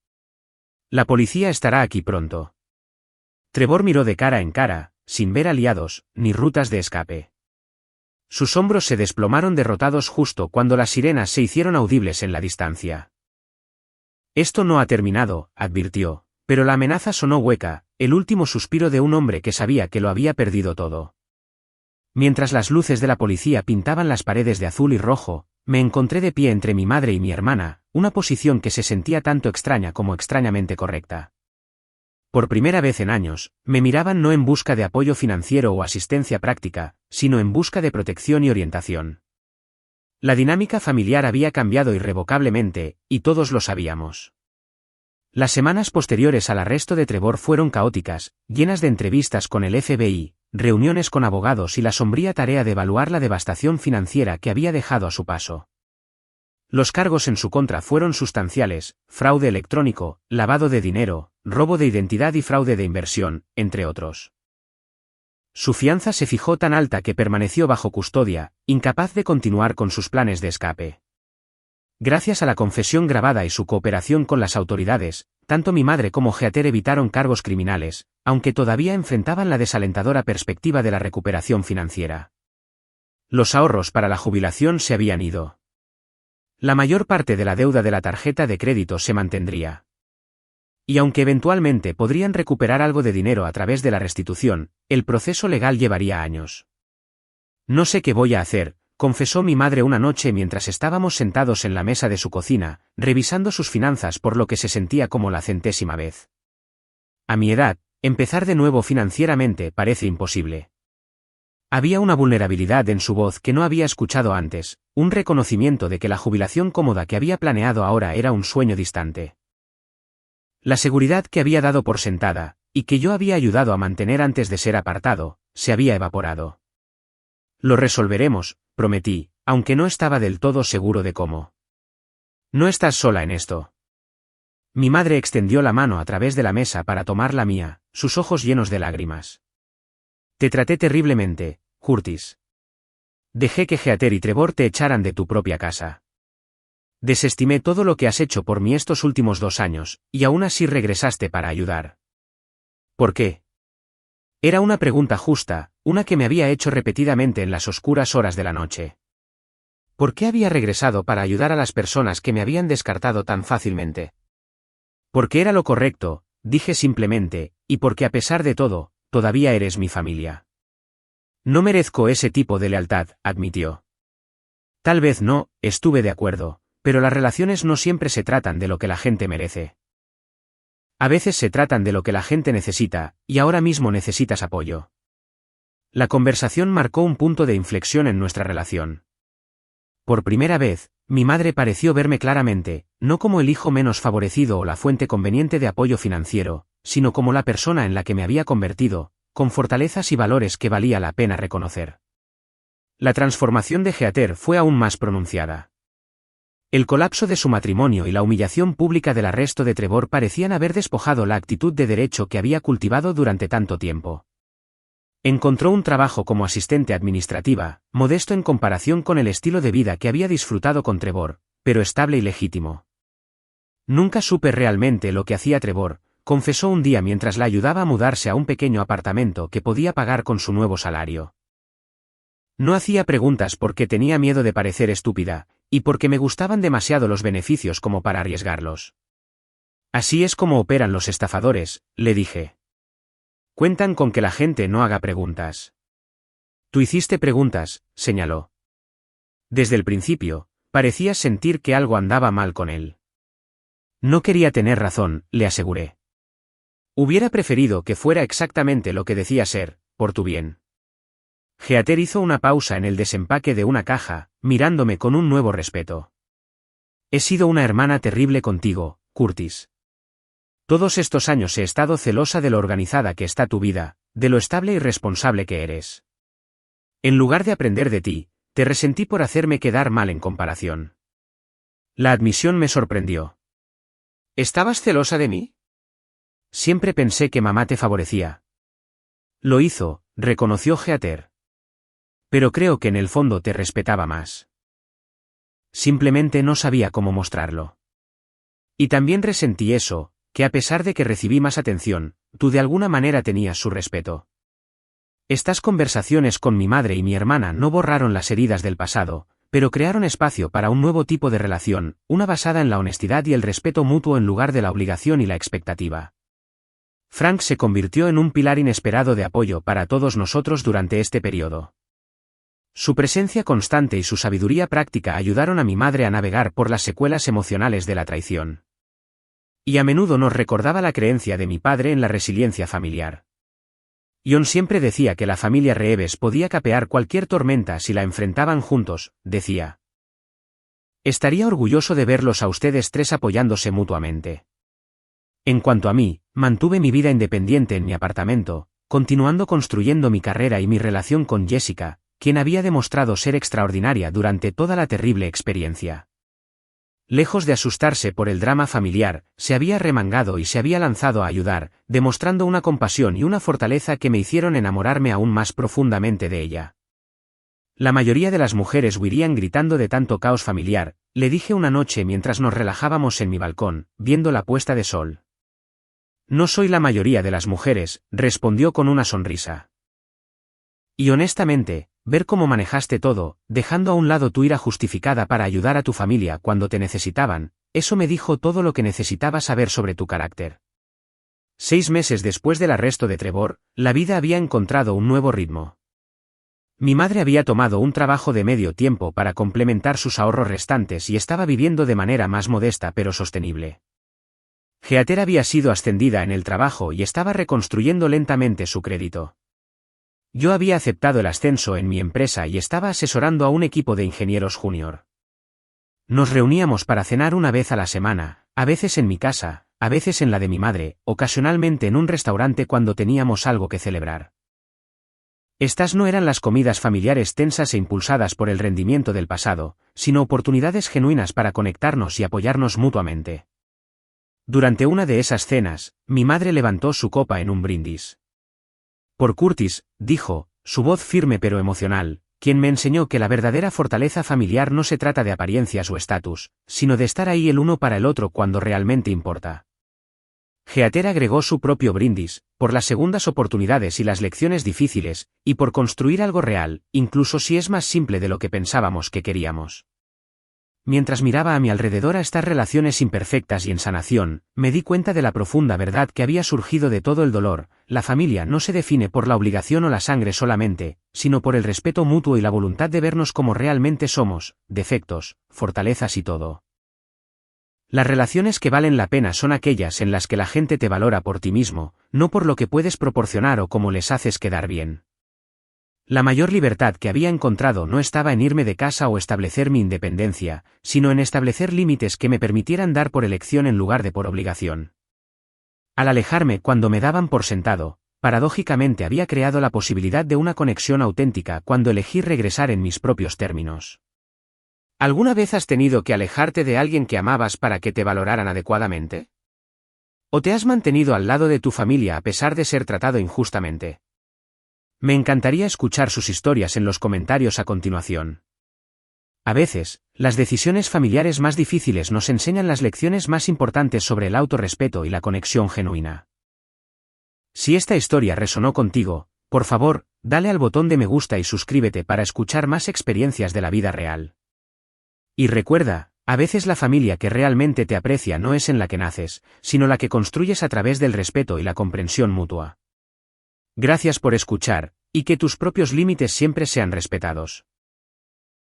La policía estará aquí pronto. Trevor miró de cara en cara, sin ver aliados, ni rutas de escape. Sus hombros se desplomaron derrotados justo cuando las sirenas se hicieron audibles en la distancia. Esto no ha terminado, advirtió, pero la amenaza sonó hueca, el último suspiro de un hombre que sabía que lo había perdido todo. Mientras las luces de la policía pintaban las paredes de azul y rojo, me encontré de pie entre mi madre y mi hermana, una posición que se sentía tanto extraña como extrañamente correcta. Por primera vez en años, me miraban no en busca de apoyo financiero o asistencia práctica, sino en busca de protección y orientación. La dinámica familiar había cambiado irrevocablemente, y todos lo sabíamos. Las semanas posteriores al arresto de Trevor fueron caóticas, llenas de entrevistas con el FBI, reuniones con abogados y la sombría tarea de evaluar la devastación financiera que había dejado a su paso. Los cargos en su contra fueron sustanciales: fraude electrónico, lavado de dinero, robo de identidad y fraude de inversión, entre otros. Su fianza se fijó tan alta que permaneció bajo custodia, incapaz de continuar con sus planes de escape. Gracias a la confesión grabada y su cooperación con las autoridades, tanto mi madre como Heather evitaron cargos criminales, aunque todavía enfrentaban la desalentadora perspectiva de la recuperación financiera. Los ahorros para la jubilación se habían ido. La mayor parte de la deuda de la tarjeta de crédito se mantendría. Y aunque eventualmente podrían recuperar algo de dinero a través de la restitución, el proceso legal llevaría años. No sé qué voy a hacer, confesó mi madre una noche mientras estábamos sentados en la mesa de su cocina, revisando sus finanzas por lo que se sentía como la 100ª vez. A mi edad, empezar de nuevo financieramente parece imposible. Había una vulnerabilidad en su voz que no había escuchado antes, un reconocimiento de que la jubilación cómoda que había planeado ahora era un sueño distante. La seguridad que había dado por sentada, y que yo había ayudado a mantener antes de ser apartado, se había evaporado. Lo resolveremos, prometí, aunque no estaba del todo seguro de cómo. No estás sola en esto. Mi madre extendió la mano a través de la mesa para tomar la mía, sus ojos llenos de lágrimas. Te traté terriblemente, Curtis. Dejé que Heather y Trevor te echaran de tu propia casa. Desestimé todo lo que has hecho por mí estos últimos 2 años, y aún así regresaste para ayudar. ¿Por qué? Era una pregunta justa, una que me había hecho repetidamente en las oscuras horas de la noche. ¿Por qué había regresado para ayudar a las personas que me habían descartado tan fácilmente? Porque era lo correcto, dije simplemente, y porque a pesar de todo, todavía eres mi familia. No merezco ese tipo de lealtad, admitió. Tal vez no, estuve de acuerdo, pero las relaciones no siempre se tratan de lo que la gente merece. A veces se tratan de lo que la gente necesita, y ahora mismo necesitas apoyo. La conversación marcó un punto de inflexión en nuestra relación. Por primera vez, mi madre pareció verme claramente, no como el hijo menos favorecido o la fuente conveniente de apoyo financiero, sino como la persona en la que me había convertido, con fortalezas y valores que valía la pena reconocer. La transformación de Heather fue aún más pronunciada. El colapso de su matrimonio y la humillación pública del arresto de Trevor parecían haber despojado la actitud de derecho que había cultivado durante tanto tiempo. Encontró un trabajo como asistente administrativa, modesto en comparación con el estilo de vida que había disfrutado con Trevor, pero estable y legítimo. Nunca supe realmente lo que hacía Trevor, confesó un día mientras la ayudaba a mudarse a un pequeño apartamento que podía pagar con su nuevo salario. No hacía preguntas porque tenía miedo de parecer estúpida, y porque me gustaban demasiado los beneficios como para arriesgarlos. Así es como operan los estafadores, le dije. Cuentan con que la gente no haga preguntas. Tú hiciste preguntas, señaló. Desde el principio, parecías sentir que algo andaba mal con él. No quería tener razón, le aseguré. Hubiera preferido que fuera exactamente lo que decía ser, por tu bien. Heather hizo una pausa en el desempaque de una caja, mirándome con un nuevo respeto. He sido una hermana terrible contigo, Curtis. Todos estos años he estado celosa de lo organizada que está tu vida, de lo estable y responsable que eres. En lugar de aprender de ti, te resentí por hacerme quedar mal en comparación. La admisión me sorprendió. ¿Estabas celosa de mí? Siempre pensé que mamá te favorecía. Lo hizo, reconoció Heather. Pero creo que en el fondo te respetaba más. Simplemente no sabía cómo mostrarlo. Y también resentí eso, que a pesar de que recibí más atención, tú de alguna manera tenías su respeto. Estas conversaciones con mi madre y mi hermana no borraron las heridas del pasado, pero crearon espacio para un nuevo tipo de relación, una basada en la honestidad y el respeto mutuo en lugar de la obligación y la expectativa. Frank se convirtió en un pilar inesperado de apoyo para todos nosotros durante este periodo. Su presencia constante y su sabiduría práctica ayudaron a mi madre a navegar por las secuelas emocionales de la traición. Y a menudo nos recordaba la creencia de mi padre en la resiliencia familiar. John siempre decía que la familia Reeves podía capear cualquier tormenta si la enfrentaban juntos, decía. Estaría orgulloso de verlos a ustedes tres apoyándose mutuamente. En cuanto a mí, mantuve mi vida independiente en mi apartamento, continuando construyendo mi carrera y mi relación con Jessica, quien había demostrado ser extraordinaria durante toda la terrible experiencia. Lejos de asustarse por el drama familiar, se había remangado y se había lanzado a ayudar, demostrando una compasión y una fortaleza que me hicieron enamorarme aún más profundamente de ella. La mayoría de las mujeres huirían gritando de tanto caos familiar, le dije una noche mientras nos relajábamos en mi balcón, viendo la puesta de sol. No soy la mayoría de las mujeres, respondió con una sonrisa. Y honestamente, ver cómo manejaste todo, dejando a un lado tu ira justificada para ayudar a tu familia cuando te necesitaban, eso me dijo todo lo que necesitaba saber sobre tu carácter. 6 meses después del arresto de Trevor, la vida había encontrado un nuevo ritmo. Mi madre había tomado un trabajo de medio tiempo para complementar sus ahorros restantes y estaba viviendo de manera más modesta pero sostenible. Heather había sido ascendida en el trabajo y estaba reconstruyendo lentamente su crédito. Yo había aceptado el ascenso en mi empresa y estaba asesorando a un equipo de ingenieros junior. Nos reuníamos para cenar una vez a la semana, a veces en mi casa, a veces en la de mi madre, ocasionalmente en un restaurante cuando teníamos algo que celebrar. Estas no eran las comidas familiares tensas e impulsadas por el rendimiento del pasado, sino oportunidades genuinas para conectarnos y apoyarnos mutuamente. Durante una de esas cenas, mi madre levantó su copa en un brindis. Por Curtis, dijo, su voz firme pero emocional, quien me enseñó que la verdadera fortaleza familiar no se trata de apariencias o estatus, sino de estar ahí el uno para el otro cuando realmente importa. Heather agregó su propio brindis, por las segundas oportunidades y las lecciones difíciles, y por construir algo real, incluso si es más simple de lo que pensábamos que queríamos. Mientras miraba a mi alrededor a estas relaciones imperfectas y en sanación, me di cuenta de la profunda verdad que había surgido de todo el dolor: la familia no se define por la obligación o la sangre solamente, sino por el respeto mutuo y la voluntad de vernos como realmente somos, defectos, fortalezas y todo. Las relaciones que valen la pena son aquellas en las que la gente te valora por ti mismo, no por lo que puedes proporcionar o cómo les haces quedar bien. La mayor libertad que había encontrado no estaba en irme de casa o establecer mi independencia, sino en establecer límites que me permitieran dar por elección en lugar de por obligación. Al alejarme cuando me daban por sentado, paradójicamente había creado la posibilidad de una conexión auténtica cuando elegí regresar en mis propios términos. ¿Alguna vez has tenido que alejarte de alguien que amabas para que te valoraran adecuadamente? ¿O te has mantenido al lado de tu familia a pesar de ser tratado injustamente? Me encantaría escuchar sus historias en los comentarios a continuación. A veces, las decisiones familiares más difíciles nos enseñan las lecciones más importantes sobre el autorrespeto y la conexión genuina. Si esta historia resonó contigo, por favor, dale al botón de me gusta y suscríbete para escuchar más experiencias de la vida real. Y recuerda, a veces la familia que realmente te aprecia no es en la que naces, sino la que construyes a través del respeto y la comprensión mutua. Gracias por escuchar, y que tus propios límites siempre sean respetados.